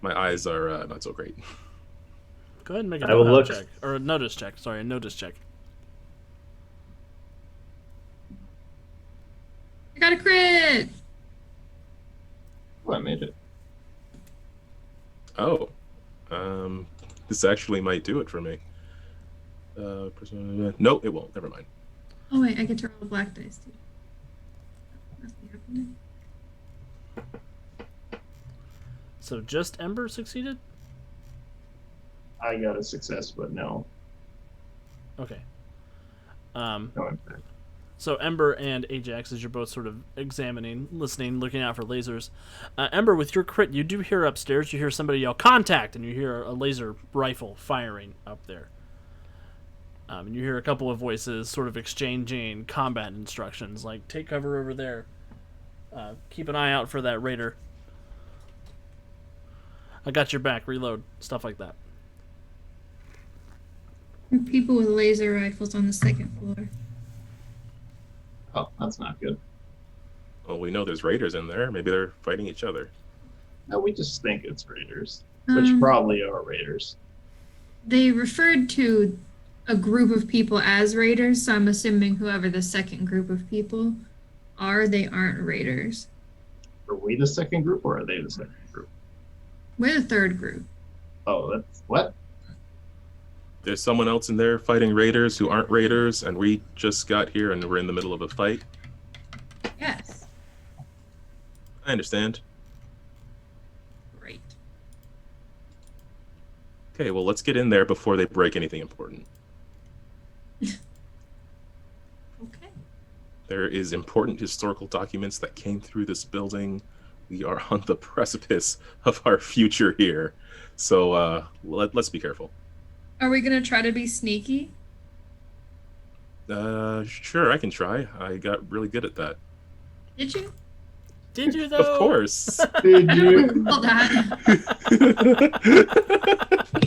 My eyes are not so great. Go ahead and make a I will look. check. Or a notice check. Sorry, a notice check. I got a crit. Well, I made it. Oh. This actually might do it for me. No, it won't. Never mind. Oh wait, I get to roll black dice too. Must be happening. So just Ember succeeded? I got a success, but no. Okay. No impact. So Ember and Ajax, as you're both sort of examining, listening, looking out for lasers. Ember, with your crit, you do hear upstairs, you hear somebody yell, "Contact!" and you hear a laser rifle firing up there. And you hear a couple of voices sort of exchanging combat instructions, like, take cover over there. Keep an eye out for that raider. I got your back, reload. Stuff like that. There are people with laser rifles on the second floor. Oh, that's not good. Well, we know there's raiders in there. Maybe they're fighting each other. No, we just think it's raiders, which probably are raiders. They referred to a group of people as raiders, so I'm assuming whoever the second group of people are, they aren't raiders. Are we the second group, or are they the second group? We're the third group. Oh, that's what? There's someone else in there fighting raiders who aren't raiders, and we just got here and we're in the middle of a fight. Yes. I understand. Great. Okay, well, let's get in there before they break anything important. Okay. There is important historical documents that came through this building We are on the precipice of our future here. So let's be careful. Are we gonna try to be sneaky? Sure, I can try. I got really good at that. Did you? Did you though? Of course. Did I don't you, recall that.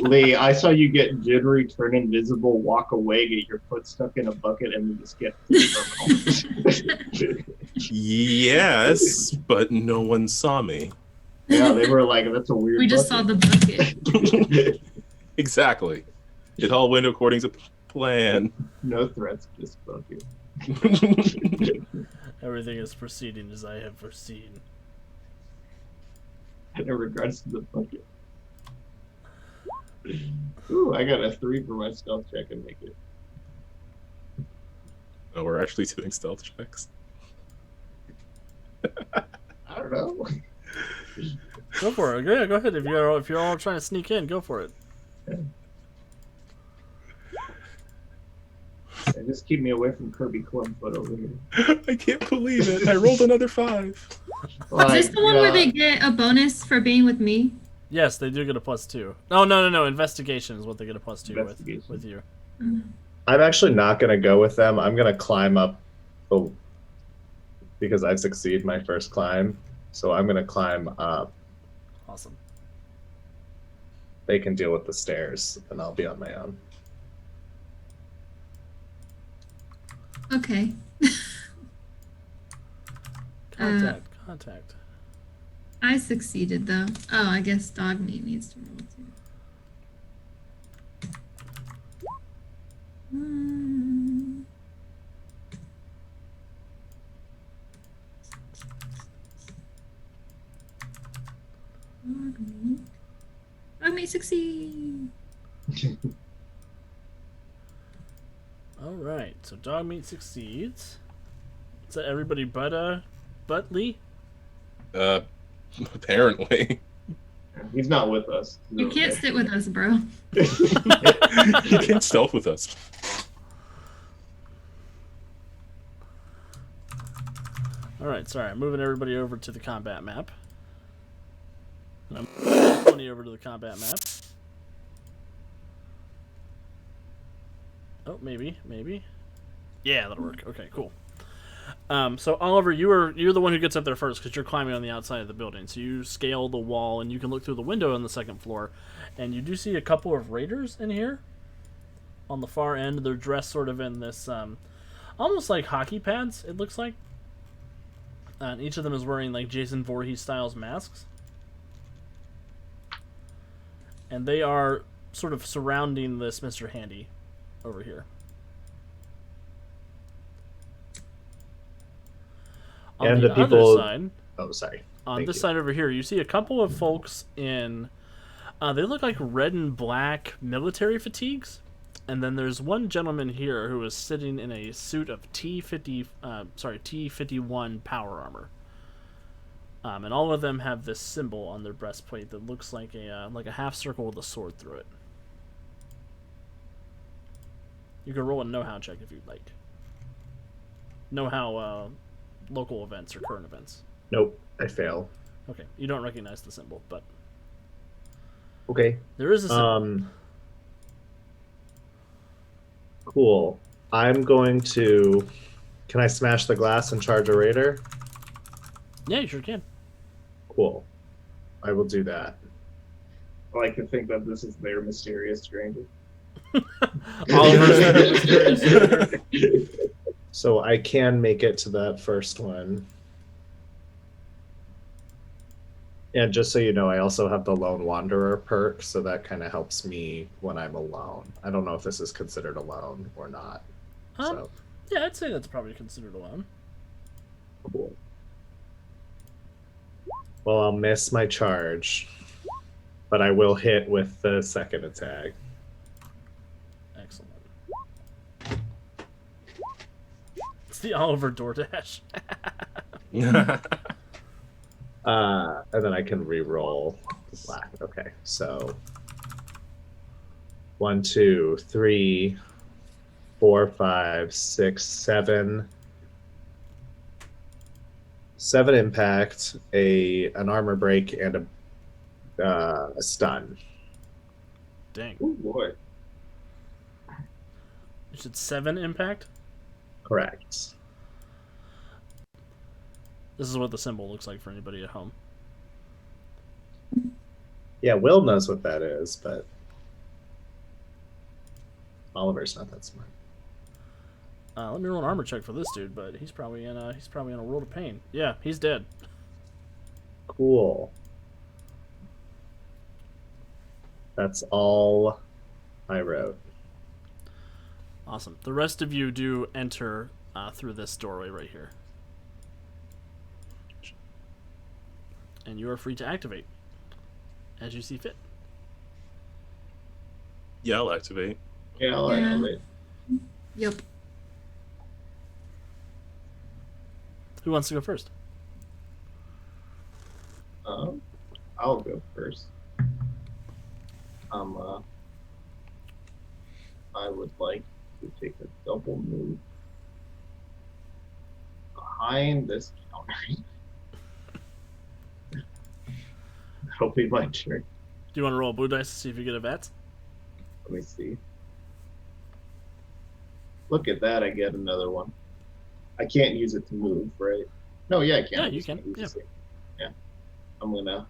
Lee? I saw you get jittery, turn invisible, walk away, get your foot stuck in a bucket, and then just get. Yes, but no one saw me. Yeah, they were like, "That's a weird." We just saw bucket." the bucket. Exactly. It all went according to plan. No threats, just bucket. Everything is proceeding as I have foreseen. In regards to the bucket. Ooh, I got a 3 for my stealth check and make it. Oh, we're actually doing stealth checks. I don't know. Go for it. Yeah, go ahead. If you're all trying to sneak in, go for it. Yeah, just keep me away from Kirby Clubfoot over here. I can't believe it. I rolled another 5. Is this the one where they get a bonus for being with me? Yes, they do get a +2. Oh no! Investigation is what they get a +2 Investigation. with you. I'm actually not going to go with them. I'm going to climb up because I succeed my first climb. So I'm going to climb up. Awesome. They can deal with the stairs, and I'll be on my own. Okay. Contact. I succeeded though. Oh, I guess dog meat needs to roll too. Dog meat. Dog meat succeed. All right. So dog meat succeeds. Is that everybody but Lee? Apparently. He's not with us. You can't sit with us, bro. You can't stealth with us. All right. Sorry, I'm moving everybody over to the combat map. And I'm moving 20 over to the combat map. Oh, maybe. Yeah, that'll work. Okay, cool. So Oliver, you're the one who gets up there first because you're climbing on the outside of the building. So you scale the wall and you can look through the window on the second floor, and you do see a couple of raiders in here. On the far end, they're dressed sort of in this, almost like hockey pads. It looks like, and each of them is wearing like Jason Voorhees styles masks, and they are sort of surrounding this Mr. Handy over here. On And the the people- other side, Oh, sorry. on Thank this you. side over here, you see a couple of folks in, they look like red and black military fatigues, and then there's one gentleman here who is sitting in a suit of T51 power armor. And all of them have this symbol on their breastplate that looks like a half circle with a sword through it. You can roll a know-how check if you'd like. Know-how local events or current events. Nope, I fail. Okay, you don't recognize the symbol, but Okay. there is a symbol. Cool. I'm going to. Can I smash the glass and charge a raider? Yeah, you sure can. Cool. I will do that. I like to think that this is their mysterious stranger. Oliver's the mysterious. So I can make it to that first one. And just so you know, I also have the Lone Wanderer perk, so that kind of helps me when I'm alone. I don't know if this is considered alone or not. So Yeah, I'd say that's probably considered alone. cool. Well, I'll miss my charge, but I will hit with the second attack. Excellent. It's the Oliver DoorDash. And then I can re-roll black. Okay, so 1, 2, 3, 4, 5, 6, 7, 7 impact, an armor break, and a stun. Dang. Oh boy. You said 7 impact? Correct. This is what the symbol looks like for anybody at home. Yeah, Will knows what that is, but Oliver's not that smart. Let me roll an armor check for this dude, but he's probably in a world of pain. Yeah, he's dead. Cool. That's all I wrote. Awesome. The rest of you do enter through this doorway right here. And you are free to activate as you see fit. Yeah, I'll activate. Yeah, I'll Yeah. activate. Yep. Who wants to go first? I'll go first. I would like to take a double move behind this counter. That'll be my turn. Do you want to roll a blue dice to see if you get a VATS? Let me see. Look at that, I get another one. I can't use it to move, right? No, yeah, I can. Yeah, I'm you just can. gonna use Yeah. this thing. Yeah. I'm gonna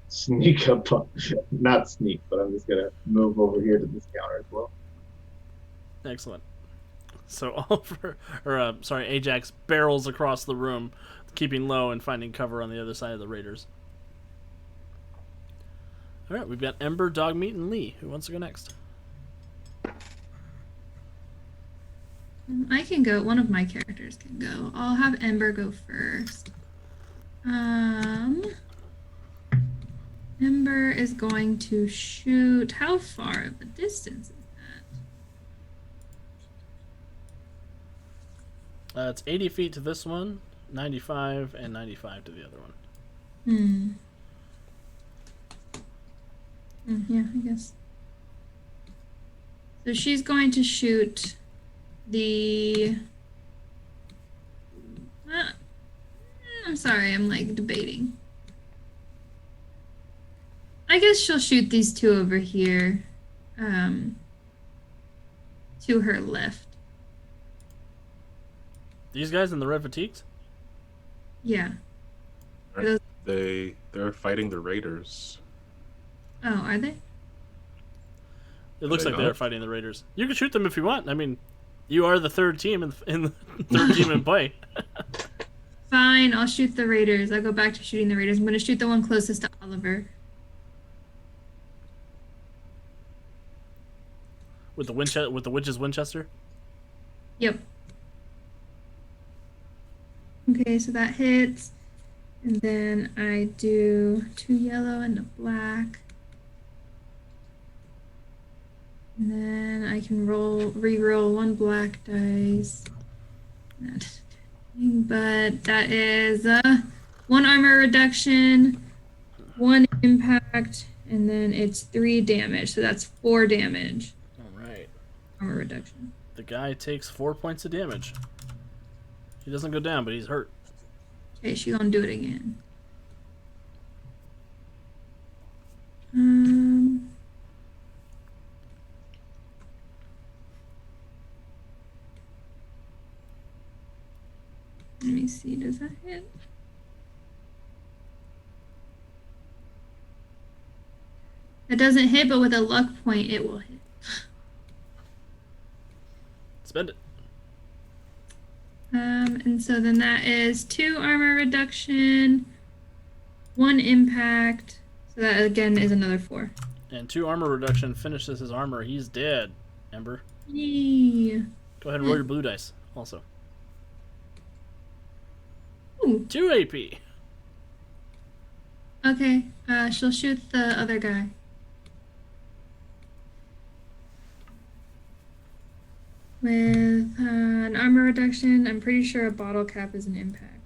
sneak up on, not sneak, but I'm just gonna move over here to this counter as well. Excellent. So Ajax barrels across the room, keeping low and finding cover on the other side of the raiders. All right, we've got Ember, Dogmeat, and Lee. Who wants to go next? I can go. One of my characters can go. I'll have Ember go first. Ember is going to shoot. How far of a distance is that? It's 80 feet to this one, 95, and 95 to the other one. Yeah, I guess. So she's going to shoot the. I'm sorry, I'm like debating. I guess she'll shoot these two over here, to her left. These guys in the red fatigues? Yeah. They're fighting the raiders. Oh, are they? It looks they like they're not? fighting the raiders. You can shoot them if you want. I mean, you are the third team in the third team in play. Fine, I'll shoot the raiders. I'll go back to shooting the raiders. I'm going to shoot the one closest to Oliver. With the witch's Winchester? Yep. Okay, so that hits. And then I do 2 yellow and a black. And then I can re-roll 1 black dice. But that is 1 armor reduction, 1 impact, and then it's 3 damage. So that's 4 damage. All right. Armor reduction. The guy takes 4 points of damage. He doesn't go down, but he's hurt. Okay, she's gonna do it again. Let me see, does that hit? That doesn't hit, but with a luck point, it will hit. Spend it. And so then that is 2 armor reduction, 1 impact. So that again is another 4. And 2 armor reduction finishes his armor. He's dead, Ember. Yay. Go ahead and roll your blue dice also. Ooh. 2 AP. Okay, she'll shoot the other guy. With an armor reduction, I'm pretty sure a bottle cap is an impact.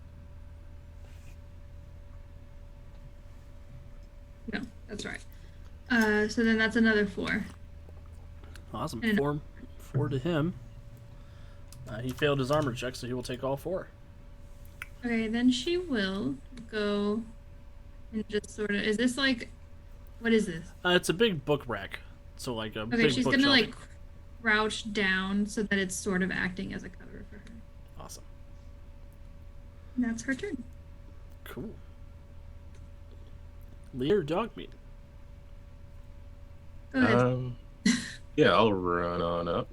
No, that's right. So then that's another 4. Awesome. And- 4 to him. He failed his armor check, so he will take all 4. Okay, then she will go and just sort of. Is this like, what is this? It's a big book rack, so like a Okay, big she's bookshelf. gonna like crouch down so that it's sort of acting as a cover for her. Awesome. And that's her turn. Cool. Lee or dog meat? Go ahead. Yeah, I'll run on up.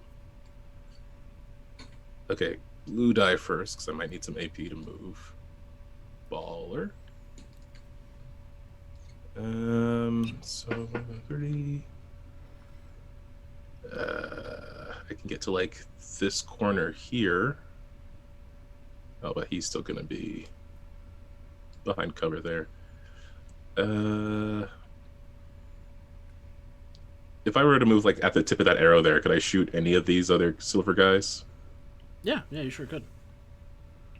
Okay, blue die first, because I might need some AP to move. Baller. So 30. I can get to like this corner here. Oh, but he's still gonna be behind cover there. If I were to move like at the tip of that arrow there, could I shoot any of these other silver guys? Yeah, you sure could.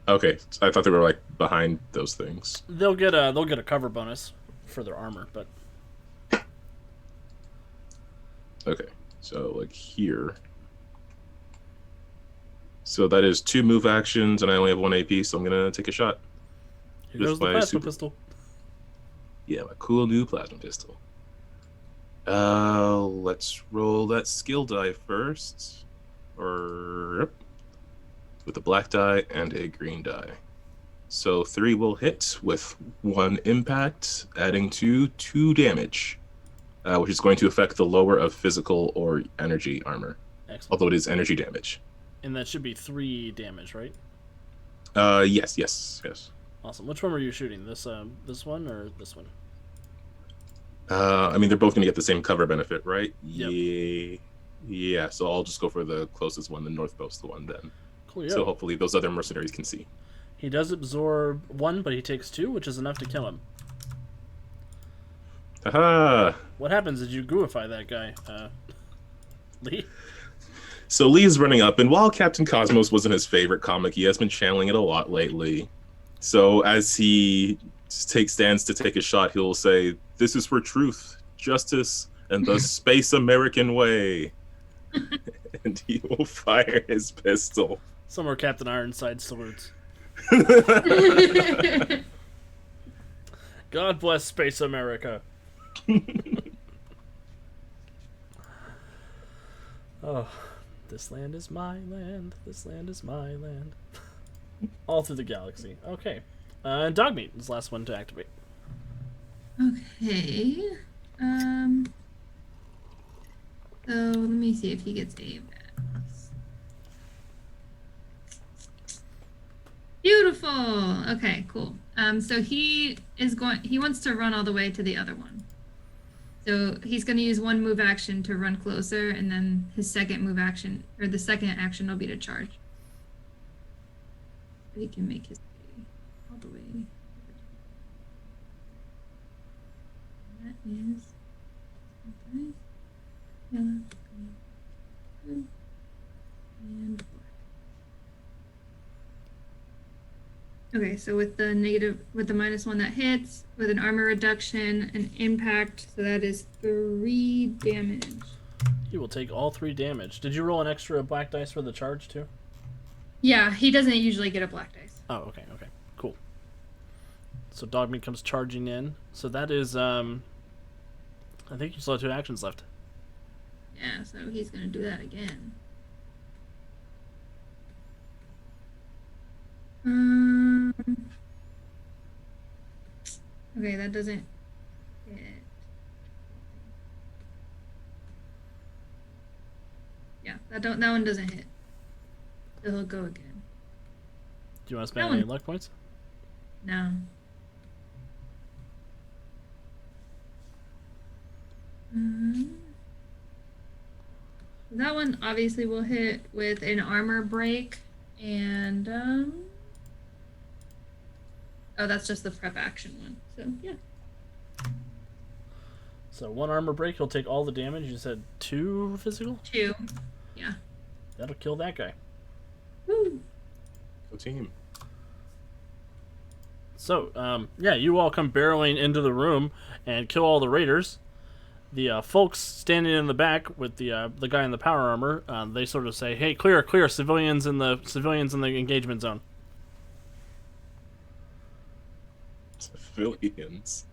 Okay, so I thought they were like behind those things. They'll get a cover bonus for their armor, but Okay, so like here. So that is 2 move actions, and I only have 1 AP, so I'm gonna take a shot. here With goes the my plasma super- pistol. Yeah, my cool new plasma pistol. Let's roll that skill die first. Yep. With a black die and a green die. So 3 will hit with 1 impact, adding to 2 damage, which is going to affect the lower of physical or energy armor, Excellent. although it is energy damage. And that should be 3 damage, right? Yes. Awesome. Which one were you shooting? This one or this one? I mean, they're both going to get the same cover benefit, right? Yep. Yeah, so I'll just go for the closest one, the north-coast one then. Cool. So hopefully those other mercenaries can see. He does absorb 1, but he takes 2, which is enough to kill him. Haha! What happens? Did you gooify that guy, Lee? So Lee is running up, and while Captain Cosmos wasn't his favorite comic, he has been channeling it a lot lately. So as he stands to take a shot, he'll say, "This is for truth, justice, and the Space American way." And he will fire his pistol. Somewhere Captain Ironsides salutes. God bless Space America. Oh, this land is my land. This land is my land. All through the galaxy. Okay. Dogmeat is the last one to activate. Okay. So let me see if he gets a bonus. Beautiful. Okay, cool. So he wants to run all the way to the other one. So he's going to use 1 move action to run closer, and then his second move action, or the second action, will be to charge. So he can make his way all the way. That is yellow, green, blue, and black. Okay, so with the -1 that hits, with an armor reduction, an impact, so that is 3 damage. He will take all 3 damage. Did you roll an extra black dice for the charge too? Yeah, he doesn't usually get a black dice. Oh, okay, cool. So Dogmeat comes charging in. So that is, I think you still have 2 actions left. Yeah, so he's gonna do that again. Okay, that doesn't hit. Yeah, that one doesn't hit. So he'll go again. Do you want to spend That any one- luck points? No. That one obviously will hit with an armor break, and oh, that's just the prep action one. So yeah. So 1 armor break, he'll take all the damage. You said 2 physical? 2. Yeah. That'll kill that guy. Woo. Go team. So, yeah, you all come barreling into the room and kill all the raiders. The folks standing in the back with the guy in the power armor, they sort of say, "Hey, clear, civilians in the engagement zone." civilians.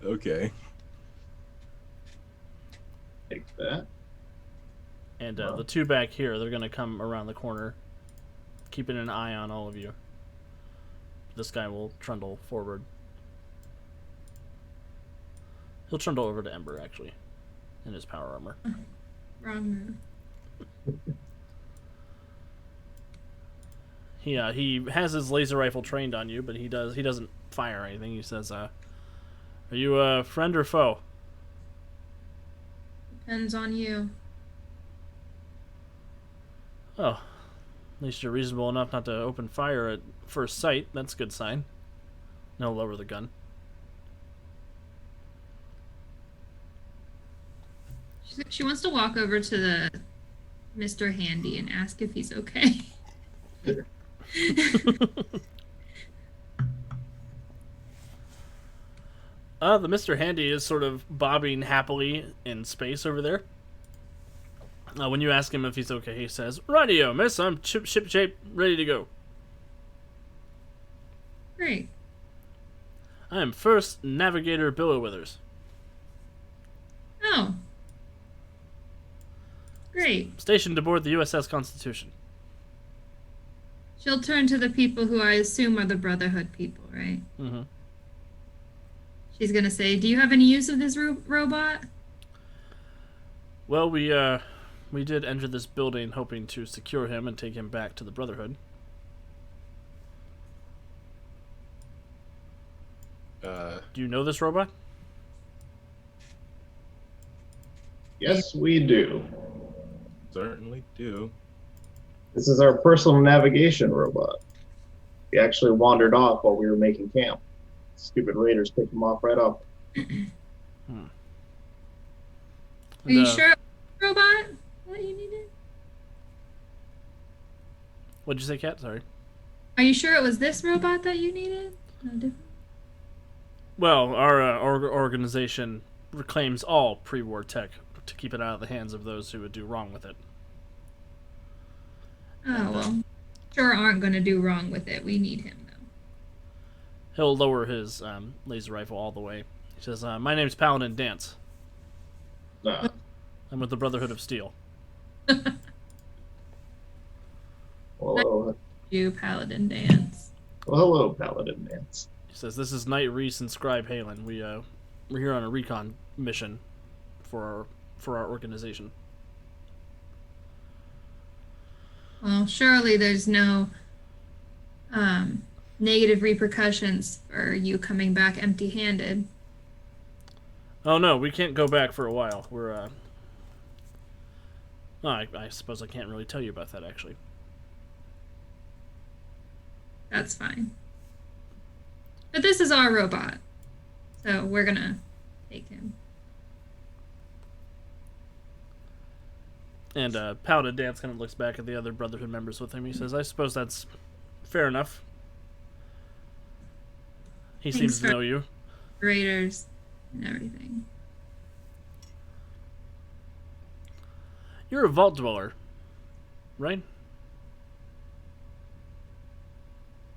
Okay. Take that. And Wow. the two back here, they're going to come around the corner, keeping an eye on all of you. This guy will trundle forward. He'll trundle over to Ember, actually, in his power armor. Wrong move. He has his laser rifle trained on you, but he doesn't fire anything. He says, "Are you a friend or foe?" Depends on you. Oh, at least you're reasonable enough not to open fire at first sight. That's a good sign. No, lower the gun. She wants to walk over to the Mr. Handy and ask if he's okay. The Mr. Handy is sort of bobbing happily in space over there. When you ask him if he's okay, he says, "Rightio, miss, I'm ship shape, ready to go. Great. I am First Navigator Billowithers. Oh. Great. Stationed aboard the USS Constitution." She'll turn to the people who I assume are the Brotherhood people, right? Mm-hmm. She's gonna say, "Do you have any use of this robot?" Well, we did enter this building hoping to secure him and take him back to the Brotherhood. Do you know this robot? Yes, we do. Certainly do. This is our personal navigation robot. He actually wandered off while we were making camp. Stupid raiders picked him off right off. Are you And, sure it was a robot that you needed? What'd you say, Kat? Sorry. Are you sure it was this robot that you needed? No different. Well, our organization reclaims all pre-war tech to keep it out of the hands of those who would do wrong with it. Oh, well. Sure aren't going to do wrong with it. We need him, though. He'll lower his laser rifle all the way. He says, "My name's Paladin Dance. Nah. I'm with the Brotherhood of Steel." Hello. You, Paladin Dance. Well, hello, Paladin Dance. He says, "This is Knight Reese and Scribe Halen. We're here on a recon mission for our organization." Well, surely there's no negative repercussions for you coming back empty-handed. Oh no, we can't go back for a while. We're I suppose I can't really tell you about that, actually. That's fine. But this is our robot, so we're gonna take him. And Paladin Dance kind of looks back at the other Brotherhood members with him. He says, "I suppose that's fair enough. He Thanks seems to for- know you." Raiders and everything. You're a vault dweller, right?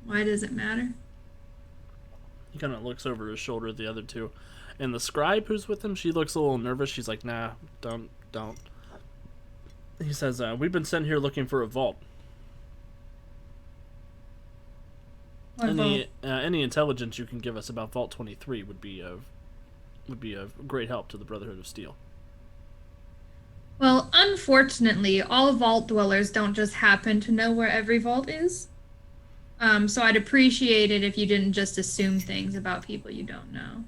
Why does it matter? He kind of looks over his shoulder at the other two. And the scribe who's with him, she looks a little nervous. She's like, "Nah, don't. He says, "We've been sent here looking for a vault. What vault? Any intelligence you can give us about Vault 23 would be of great help to the Brotherhood of Steel." Well, unfortunately, all vault dwellers don't just happen to know where every vault is. So I'd appreciate it if you didn't just assume things about people you don't know.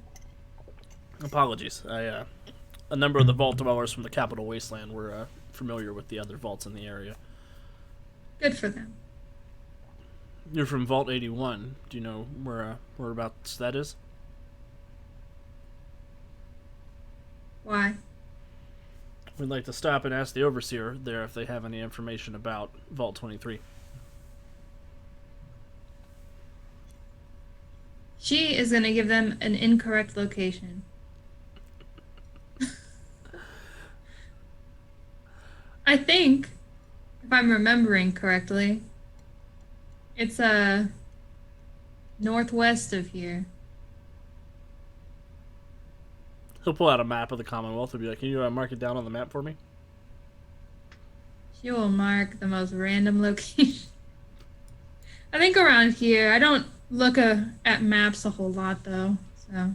Apologies. A number of the vault dwellers from the Capital Wasteland were familiar with the other vaults in the area. Good for them. You're from Vault 81. Do you know whereabouts that is? Why? We'd like to stop and ask the Overseer there if they have any information about Vault 23. She is going to give them an incorrect location. I think, if I'm remembering correctly, it's northwest of here. He'll pull out a map of the Commonwealth and be like, "Can you mark it down on the map for me?" She will mark the most random location. I think around here. I don't look at maps a whole lot though. So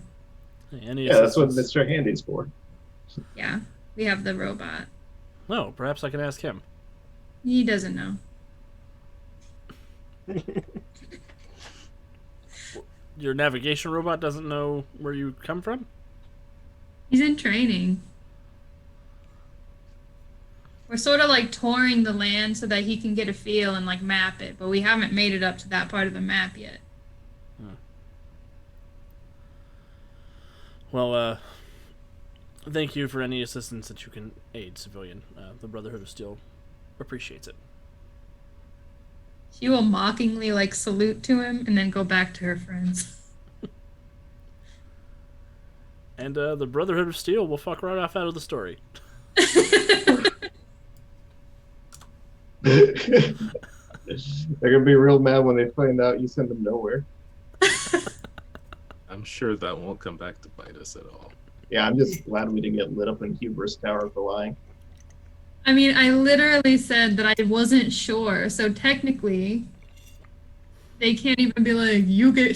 Any Yeah, that's what assistance? Mr. Handy's for. yeah, we have the robot. No, perhaps I can ask him. He doesn't know. Your navigation robot doesn't know where you come from? He's in training. We're sort of like touring the land so that he can get a feel and like map it, but we haven't made it up to that part of the map yet. Well, thank you for any assistance that you can aid, civilian. The Brotherhood of Steel appreciates it. She will mockingly like salute to him and then go back to her friends. And the Brotherhood of Steel will fuck right off out of the story. They're gonna be real mad when they find out you send them nowhere. I'm sure that won't come back to bite us at all. Yeah, I'm just glad we didn't get lit up in Hubris Tower for lying. I mean, I literally said that I wasn't sure, so technically, they can't even be like,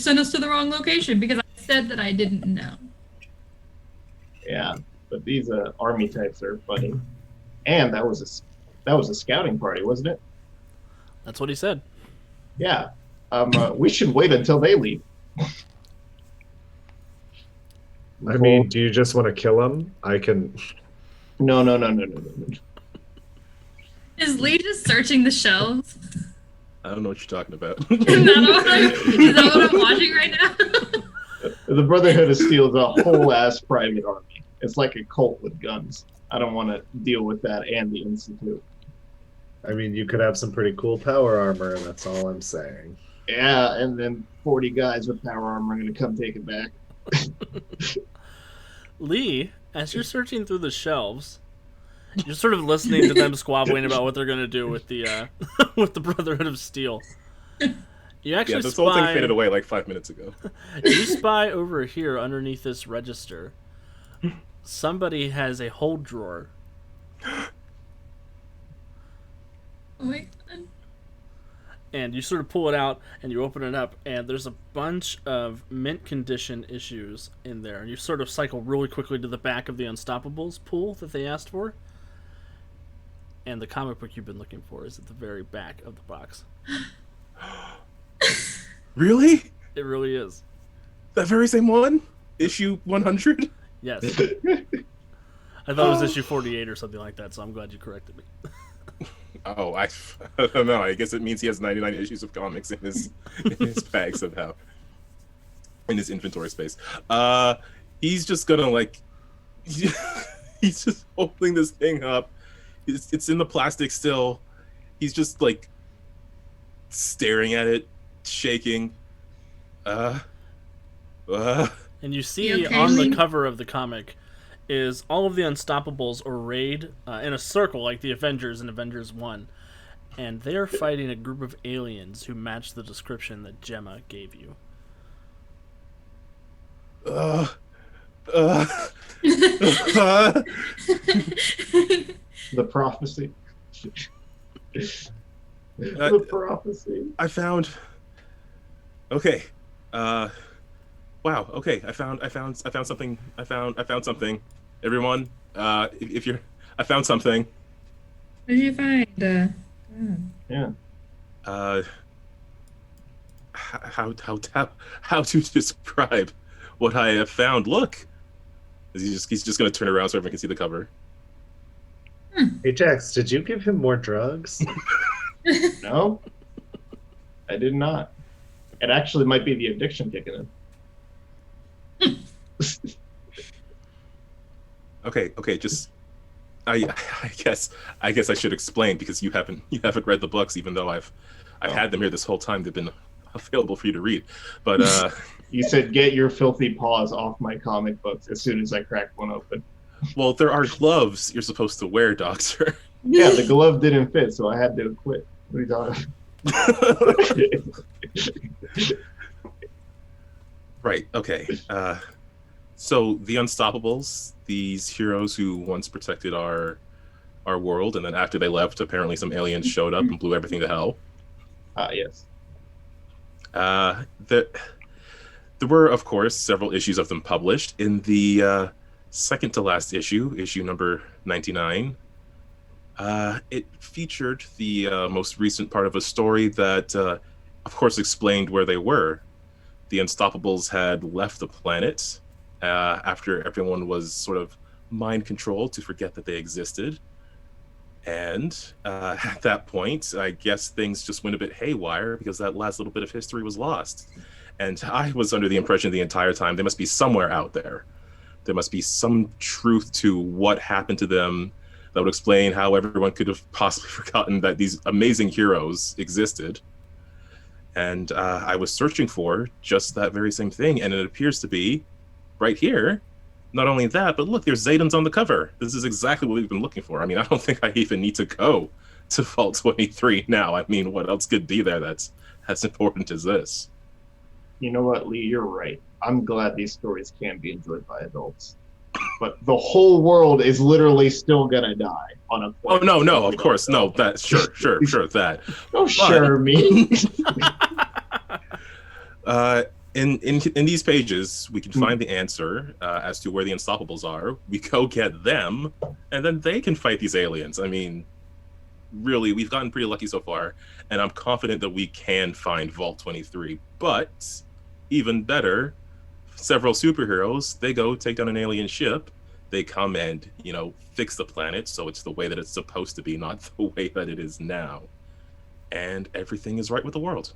send us to the wrong location because I said that I didn't know. Yeah, but these army types are funny. And that was a scouting party, wasn't it? That's what he said. Yeah. We should wait until they leave. I mean, do you just want to kill him? I can. No. Is Lee just searching the shelves? I don't know what you're talking about. Is that what I'm watching right now? The Brotherhood of Steel is a whole ass private army. It's like a cult with guns. I don't want to deal with that and the Institute. I mean, you could have some pretty cool power armor, and that's all I'm saying. Yeah, and then 40 guys with power armor are going to come take it back. Lee, as you're searching through the shelves, you're sort of listening to them squabbling about what they're going to do with the with the Brotherhood of Steel. You actually Yeah, this whole thing faded away like 5 minutes ago. You spy over here underneath this register. Somebody has a hold drawer. Oh my god. And you sort of pull it out and you open it up, and there's a bunch of mint condition issues in there. And you sort of cycle really quickly to the back of the Unstoppables pool that they asked for. And the comic book you've been looking for is at the very back of the box. Really? It really is. That very same one? Issue 100? Yes. I thought it was issue 48 or something like that, so I'm glad you corrected me. Oh, I don't know. I guess it means he has 99 issues of comics in his bag somehow. In his inventory space. He's just gonna like... He's just holding this thing up. It's in the plastic still. He's just like staring at it, shaking. And you see You okay, on the Lee? cover of the comic is all of the Unstoppables arrayed in a circle like the Avengers in Avengers 1. And they're fighting a group of aliens who match the description that Gemma gave you. The prophecy. The prophecy. I found... Okay. Wow. Okay. I found something. I found something. Everyone, if you're... I found something. What did you find? Yeah. How to describe what I have found? Look, he's just gonna turn around so everyone can see the cover. Hey, Jax, did you give him more drugs? No, I did not. It actually might be the addiction kicking in. Okay, just I guess I should explain because you haven't read the books, even though I've had them here this whole time. They've been available for you to read. But You said get your filthy paws off my comic books as soon as I cracked one open. well, there are gloves you're supposed to wear, Doctor. Yeah, the glove didn't fit, so I had to quit. What are you talking about? Right. Okay. So the Unstoppables, these heroes who once protected our world, and then after they left, apparently some aliens showed up and blew everything to hell. Yes. There were, of course, several issues of them published. In the second to last issue, issue number 99, it featured the most recent part of a story that, of course, explained where they were. The Unstoppables had left the planet after everyone was sort of mind controlled to forget that they existed. And at that point, I guess things just went a bit haywire because that last little bit of history was lost. And I was under the impression the entire time they must be somewhere out there. There must be some truth to what happened to them that would explain how everyone could have possibly forgotten that these amazing heroes existed. And I was searching for just that very same thing, and it appears to be right here. Not only that, but look, there's Zayden's on the cover. This is exactly what we've been looking for. I mean, I don't think I even need to go to Vault 23 now. I mean, what else could be there that's as important as this? You know what, Lee? You're right. I'm glad these stories can be enjoyed by adults. But the whole world is literally still gonna die on a Oh, point. no, of course. No, that, sure, that. Oh, sure, me. In these pages, we can find the answer as to where the Unstoppables are. We go get them, and then they can fight these aliens. I mean, really, we've gotten pretty lucky so far, and I'm confident that we can find Vault 23. But even better, several superheroes, they go take down an alien ship. They come and, fix the planet so it's the way that it's supposed to be, not the way that it is now. And everything is right with the world.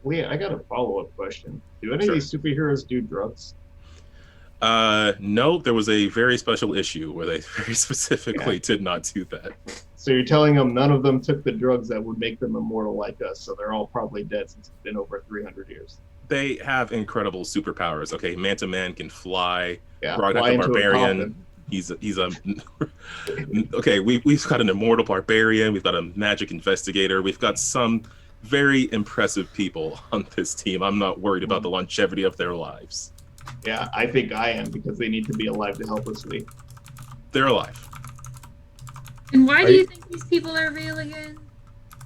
Lee, I got a follow-up question. Do any Sure. of these superheroes do drugs? No, there was a very special issue where they very specifically did not do that. So you're telling them none of them took the drugs that would make them immortal like us, so they're all probably dead since it's been over 300 years. They have incredible superpowers. Okay, Manta Man can fly. Yeah, Ragnar fly the into a Barbarian. coffin. He's a okay. We've got an immortal barbarian. We've got a magic investigator. We've got some very impressive people on this team. I'm not worried about the longevity of their lives. Yeah, I think I am, because they need to be alive to help us, Lee. They're alive And why do you think these people are real again?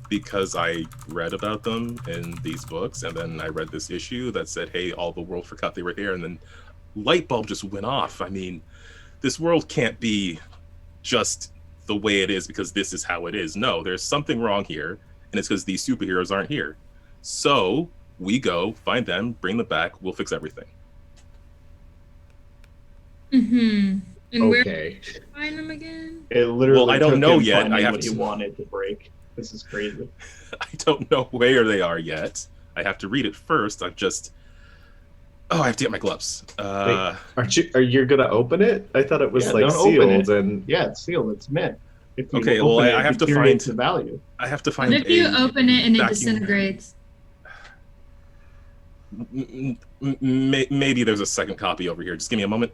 because I read about them in these books, and then I read this issue that said, "Hey, all the world forgot they were here," and then light bulb just went off. I mean, this world can't be just the way it is because this is how it is. No, there's something wrong here, and it's because these superheroes aren't here. So we go find them, bring them back. We'll fix everything. Mm-hmm. And where do Okay. you find them again? It literally Well, I don't took know him yet. finding I have what he to- wanted to break. This is crazy. I don't know where they are yet. I have to read it first. I have to get my gloves. Are you gonna open it? I thought it was Yeah, like don't open sealed it. and Yeah, it's sealed. It's mint. If you Okay, well, open it, I have it to deteriorates find- the value. I have to find What if you open it and it vacuum- disintegrates? Maybe there's a second copy over here. Just give me a moment.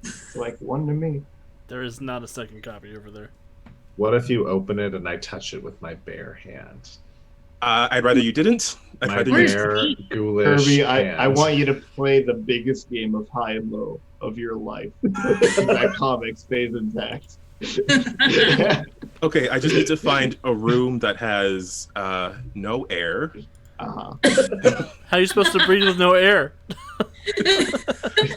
It's like one to me. There is not a second copy over there. what if you open it and I touch it with my bare hand? I'd rather you didn't. I'd My rather Where's you. bare Pete? ghoulish Kirby, hand. I want you to play the biggest game of high and low of your life. That comic stays intact. Okay, I just need to find a room that has no air. Uh-huh. How are you supposed to breathe with no air?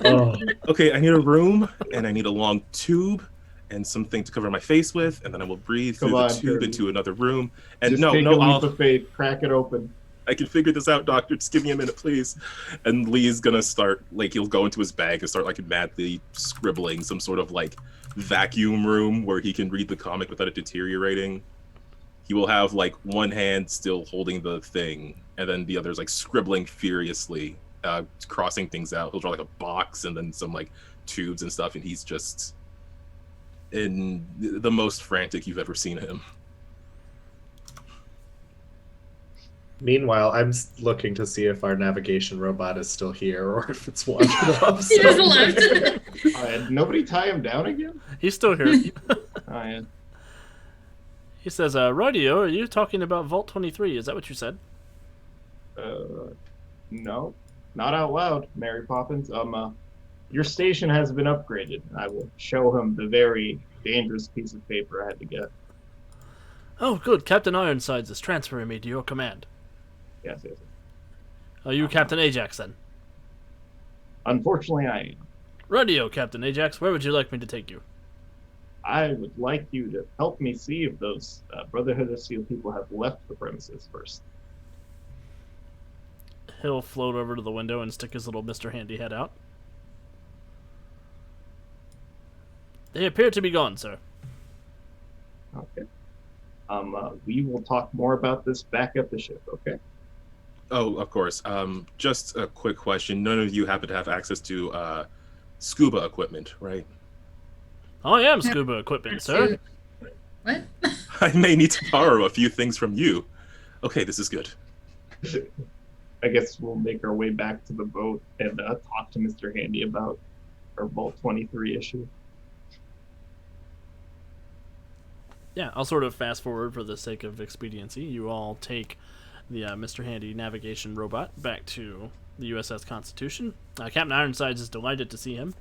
Oh, Okay, I need a room, and I need a long tube, and something to cover my face with, and then I will breathe Come through on, the tube Kirby. into another room. And Just no, take a no, leap of faith. Crack it open. I can figure this out, doctor. Just give me a minute, please. And Lee's gonna start, he'll go into his bag and start, madly scribbling some sort of, vacuum room where he can read the comic without it deteriorating. He will have, one hand still holding the thing, and then the other's, scribbling furiously, crossing things out. He'll draw, a box and then some, tubes and stuff, and he's just in the most frantic you've ever seen him. meanwhile, I'm looking to see if our navigation robot is still here or if it's wandered off. He just left. Nobody tie him down again? He's still here. Oh, yeah. He says, "Radio, are you talking about Vault 23? Is that what you said?" No. not out loud, Mary Poppins. Your station has been upgraded. I will show him the very dangerous piece of paper I had to get. Oh, good. Captain Ironsides is transferring me to your command. Yes. Are you Captain Ajax, then? Unfortunately, I am. Radio, Captain Ajax. Where would you like me to take you? I would like you to help me see if those Brotherhood of Steel people have left the premises first. He'll float over to the window and stick his little Mr. Handy head out. They appear to be gone, sir. Okay. We will talk more about this back at the ship, okay? Oh, of course. Just a quick question. None of you happen to have access to scuba equipment, right? I am scuba equipment, sir. What? I may need to borrow a few things from you. Okay, this is good. I guess we'll make our way back to the boat and talk to Mr. Handy about our Vault 23 issue. Yeah, I'll sort of fast forward for the sake of expediency. You all take the Mr. Handy navigation robot back to the USS Constitution. Captain Ironsides is delighted to see him.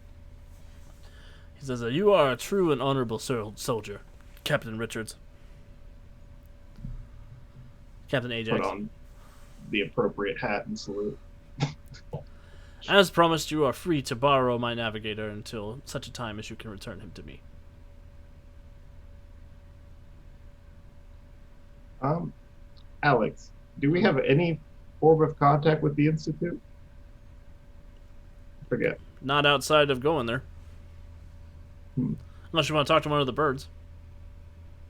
He says, you are a true and honorable soldier, Captain Richards. Captain Ajax. Put on the appropriate hat and salute. As promised, you are free to borrow my navigator until such a time as you can return him to me. Alex, do we have any form of contact with the Institute? Forget. Not outside of going there. Unless you want to talk to one of the birds.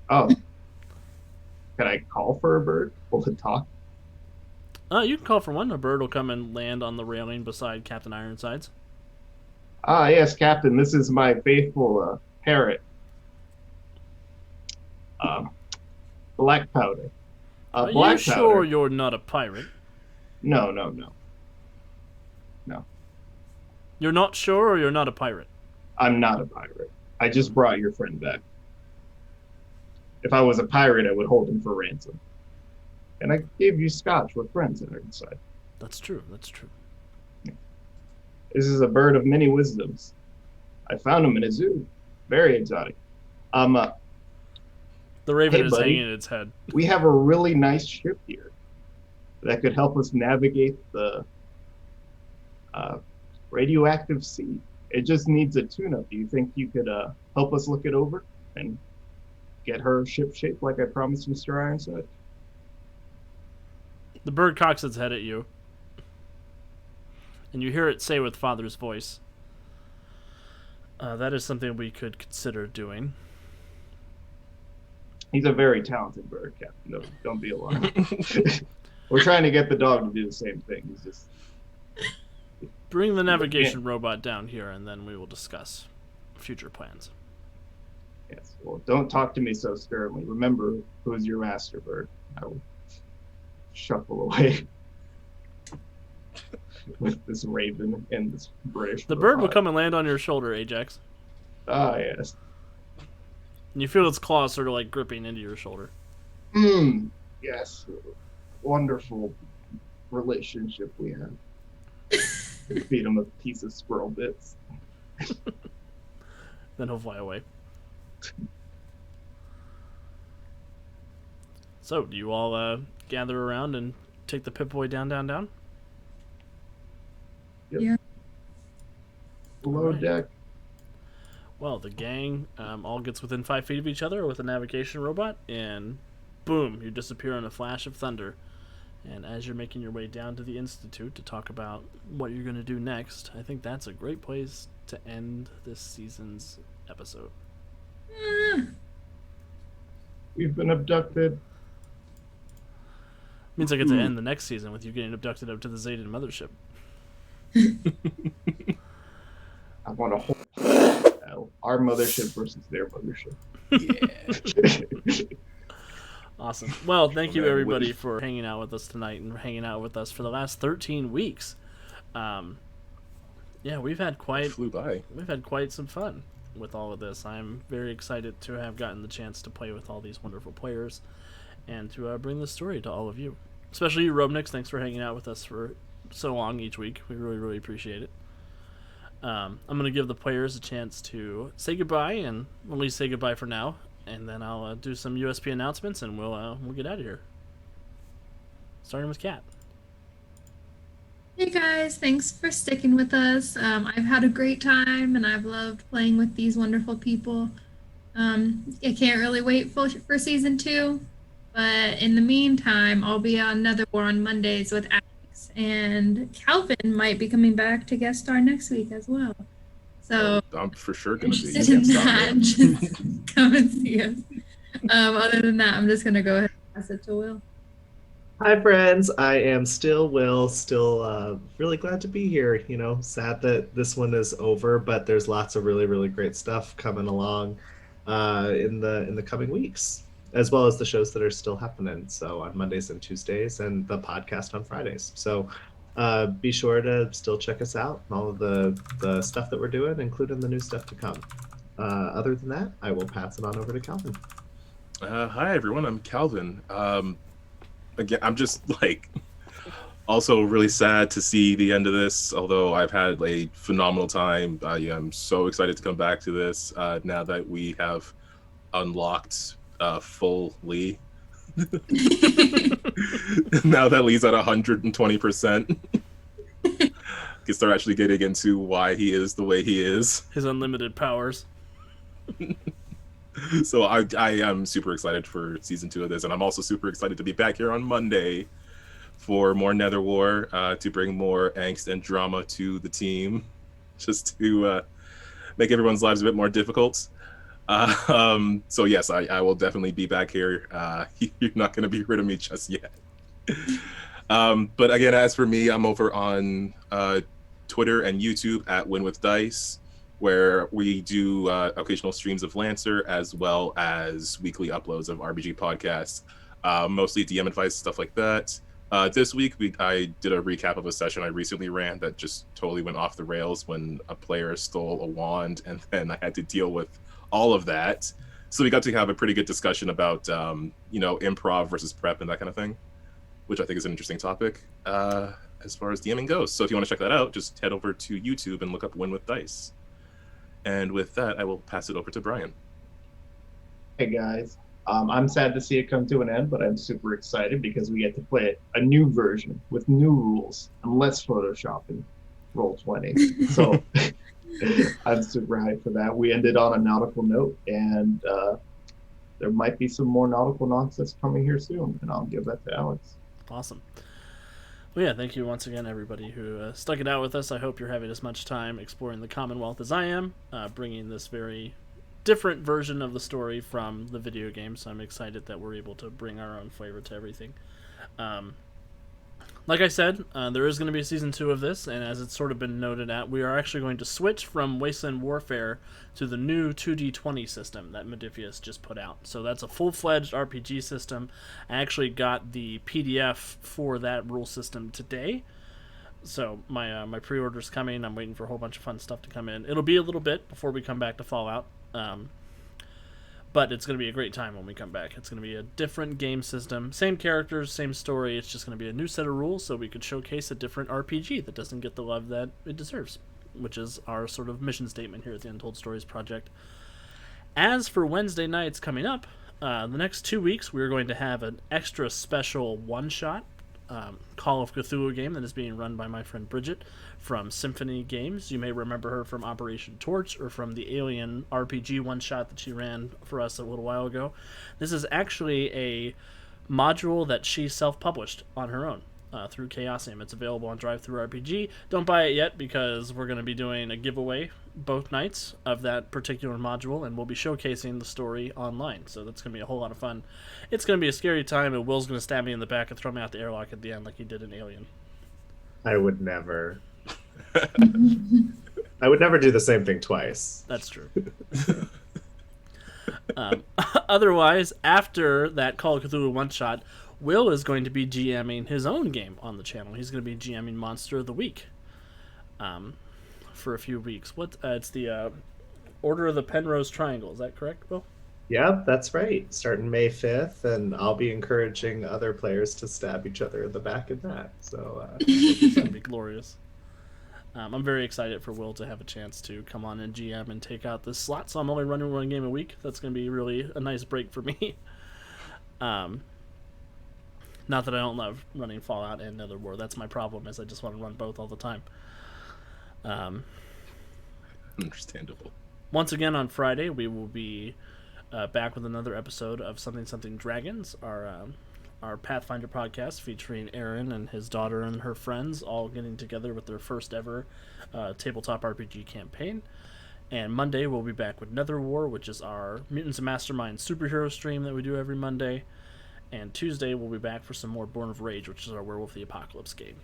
Oh. Can I call for a bird? Will it talk? You can call for one. A bird will come and land on the railing beside Captain Ironsides. Ah, yes, Captain. This is my faithful parrot. Black powder. Are Black you sure powder. you're not a pirate? No. You're not sure, or you're not a pirate? I'm not a pirate. I just brought your friend back. If I was a pirate, I would hold him for ransom. And I gave you scotch with friends on inside. That's true. This is a bird of many wisdoms. I found him in a zoo. Very exotic. The raven Hey, is buddy. hanging its head. We have a really nice ship here that could help us navigate the radioactive sea. It just needs a tune-up. Do you think you could help us look it over and get her ship shaped like I promised Mr. Ironside? The bird cocks its head at you, and you hear it say with Father's voice, that is something we could consider doing. He's a very talented bird, Captain. No, don't be alarmed. We're trying to get the dog to do the same thing. He's just... Bring the navigation robot down here, and then we will discuss future plans. Yes. Well, don't talk to me so sternly. Remember who's your master, bird. I will shuffle away with this raven and this British. The bird will robot. come and land on your shoulder, Ajax. Ah, yes. And you feel its claws sort of like gripping into your shoulder. Yes. Wonderful relationship we have. Feed him a piece of squirrel bits. Then he'll fly away. So, do you all gather around and take the Pip-Boy down? Yep. Yeah. Below Alright. deck. Well, the gang all gets within 5 feet of each other with a navigation robot, and boom, you disappear in a flash of thunder. And as you're making your way down to the Institute to talk about what you're going to do next, I think that's a great place to end this season's episode. We've been abducted. Means I get to end the next season with you getting abducted up to the Zayden mothership. I want to hold our mothership versus their mothership. Yeah. Awesome. Well, thank you Man, everybody for hanging out with us tonight and hanging out with us for the last 13 weeks. Yeah, we've had It flew by. quite some fun with all of this. I'm very excited to have gotten the chance to play with all these wonderful players and to bring this story to all of you. Especially you, Robnix. Thanks for hanging out with us for so long each week. We really, really appreciate it. I'm going to give the players a chance to say goodbye, and at least say goodbye for now, and then I'll do some USP announcements, and we'll get out of here. Starting with Kat. Hey guys, thanks for sticking with us. I've had a great time and I've loved playing with these wonderful people. I can't really wait for season 2, but in the meantime, I'll be on Nether War on Mondays with Alex, and Calvin might be coming back to guest star next week as well. So I'm for sure going to be. interested in that, just come and see us. Other than that, I'm just going to go ahead and pass it to Will. Hi, friends. I am still Will. Still really glad to be here. You know, sad that this one is over, but there's lots of really, really great stuff coming along in the coming weeks, as well as the shows that are still happening. So on Mondays and Tuesdays, and the podcast on Fridays. So be sure to still check us out and all of the stuff that we're doing, including the new stuff to come. Other than that, I will pass it on over to Calvin. Hi, everyone. I'm Calvin. Again, I'm just like also really sad to see the end of this, although I've had a phenomenal time. I am so excited to come back to this now that we have unlocked fully. Now that Lee's at 120%. Can start actually getting into why he is the way he is. His unlimited powers. So I am super excited for season 2 of this, and I'm also super excited to be back here on Monday for more Nether War, to bring more angst and drama to the team, just to make everyone's lives a bit more difficult. So yes, I will definitely be back here. You're not going to be rid of me just yet. But again, as for me, I'm over on Twitter and YouTube at Win with Dice, where we do occasional streams of Lancer as well as weekly uploads of RBG podcasts, mostly DM advice, stuff like that. This week, I did a recap of a session I recently ran that just totally went off the rails when a player stole a wand, and then I had to deal with all of that. So we got to have a pretty good discussion about, improv versus prep and that kind of thing, which I think is an interesting topic as far as DMing goes. So if you want to check that out, just head over to YouTube and look up Win with Dice. And with that, I will pass it over to Brian. Hey guys, I'm sad to see it come to an end, but I'm super excited because we get to play a new version with new rules and less photoshopping. Roll20. So I'm super hyped for that. We ended on a nautical note, and there might be some more nautical nonsense coming here soon, and I'll give that to Alex. Awesome. Well, yeah, thank you once again, everybody who stuck it out with us. I hope you're having as much time exploring the Commonwealth as I am, bringing this very different version of the story from the video game, so I'm excited that we're able to bring our own flavor to everything. Like I said, there is going to be a season 2 of this, and as it's sort of been noted at, we are actually going to switch from Wasteland Warfare to the new 2D20 system that Modifius just put out. So that's a full-fledged RPG system. I actually got the PDF for that rule system today. So my pre-order's coming. I'm waiting for a whole bunch of fun stuff to come in. It'll be a little bit before we come back to Fallout. But it's going to be a great time when we come back. It's going to be a different game system. Same characters, same story. It's just going to be a new set of rules so we could showcase a different RPG that doesn't get the love that it deserves, which is our sort of mission statement here at the Untold Stories Project. As for Wednesday nights coming up, the next 2 weeks we're going to have an extra special one-shot Call of Cthulhu game that is being run by my friend Bridget from Symphony Games. You may remember her from Operation Torch or from the Alien RPG one-shot that she ran for us a little while ago. This is actually a module that she self-published on her own through Chaosium. It's available on DriveThruRPG. Don't buy it yet because we're going to be doing a giveaway both nights of that particular module, and we'll be showcasing the story online. So that's going to be a whole lot of fun. It's going to be a scary time, and Will's going to stab me in the back and throw me out the airlock at the end like he did in Alien. I would never. I would never do the same thing twice. That's true. Otherwise, after that Call of Cthulhu one-shot, Will is going to be GMing his own game on the channel. He's going to be GMing Monster of the Week for a few weeks. It's the Order of the Penrose Triangle. Is that correct, Will? Yeah, that's right. Starting May 5th, and I'll be encouraging other players to stab each other in the back of that. So, It's gonna be glorious. I'm very excited for Will to have a chance to come on and GM and take out this slot. So I'm only running one game a week. That's going to be really a nice break for me. Not that I don't love running Fallout and Nether War. That's my problem. Is I just want to run both all the time. Understandable. Once again on Friday, we will be back with another episode of Something Dragons, our Pathfinder podcast featuring Aaron and his daughter and her friends all getting together with their first ever tabletop RPG campaign. And Monday we'll be back with Nether War, which is our Mutants and Mastermind superhero stream that we do every Monday. And Tuesday we'll be back for some more Born of Rage, which is our Werewolf the Apocalypse game.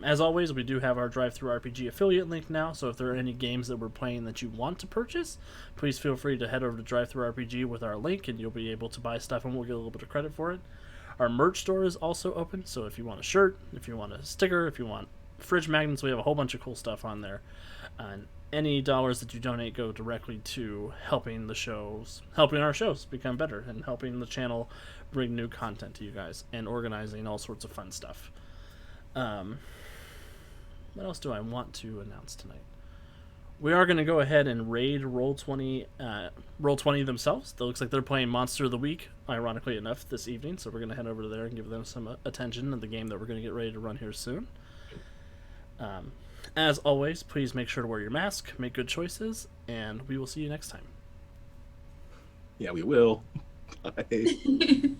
As always, we do have our Drive-Thru RPG affiliate link now, so if there are any games that we're playing that you want to purchase, please feel free to head over to Drive-Thru RPG with our link, and you'll be able to buy stuff, and we'll get a little bit of credit for it. Our merch store is also open, so if you want a shirt, if you want a sticker, if you want fridge magnets, we have a whole bunch of cool stuff on there. And any dollars that you donate go directly to helping our shows become better, and helping the channel bring new content to you guys, and organizing all sorts of fun stuff. What else do I want to announce tonight? We are going to go ahead and raid Roll20 themselves. It looks like they're playing Monster of the Week, ironically enough, this evening. So we're going to head over there and give them some attention in the game that we're going to get ready to run here soon. As always, please make sure to wear your mask, make good choices, and we will see you next time. Yeah, we will. Bye.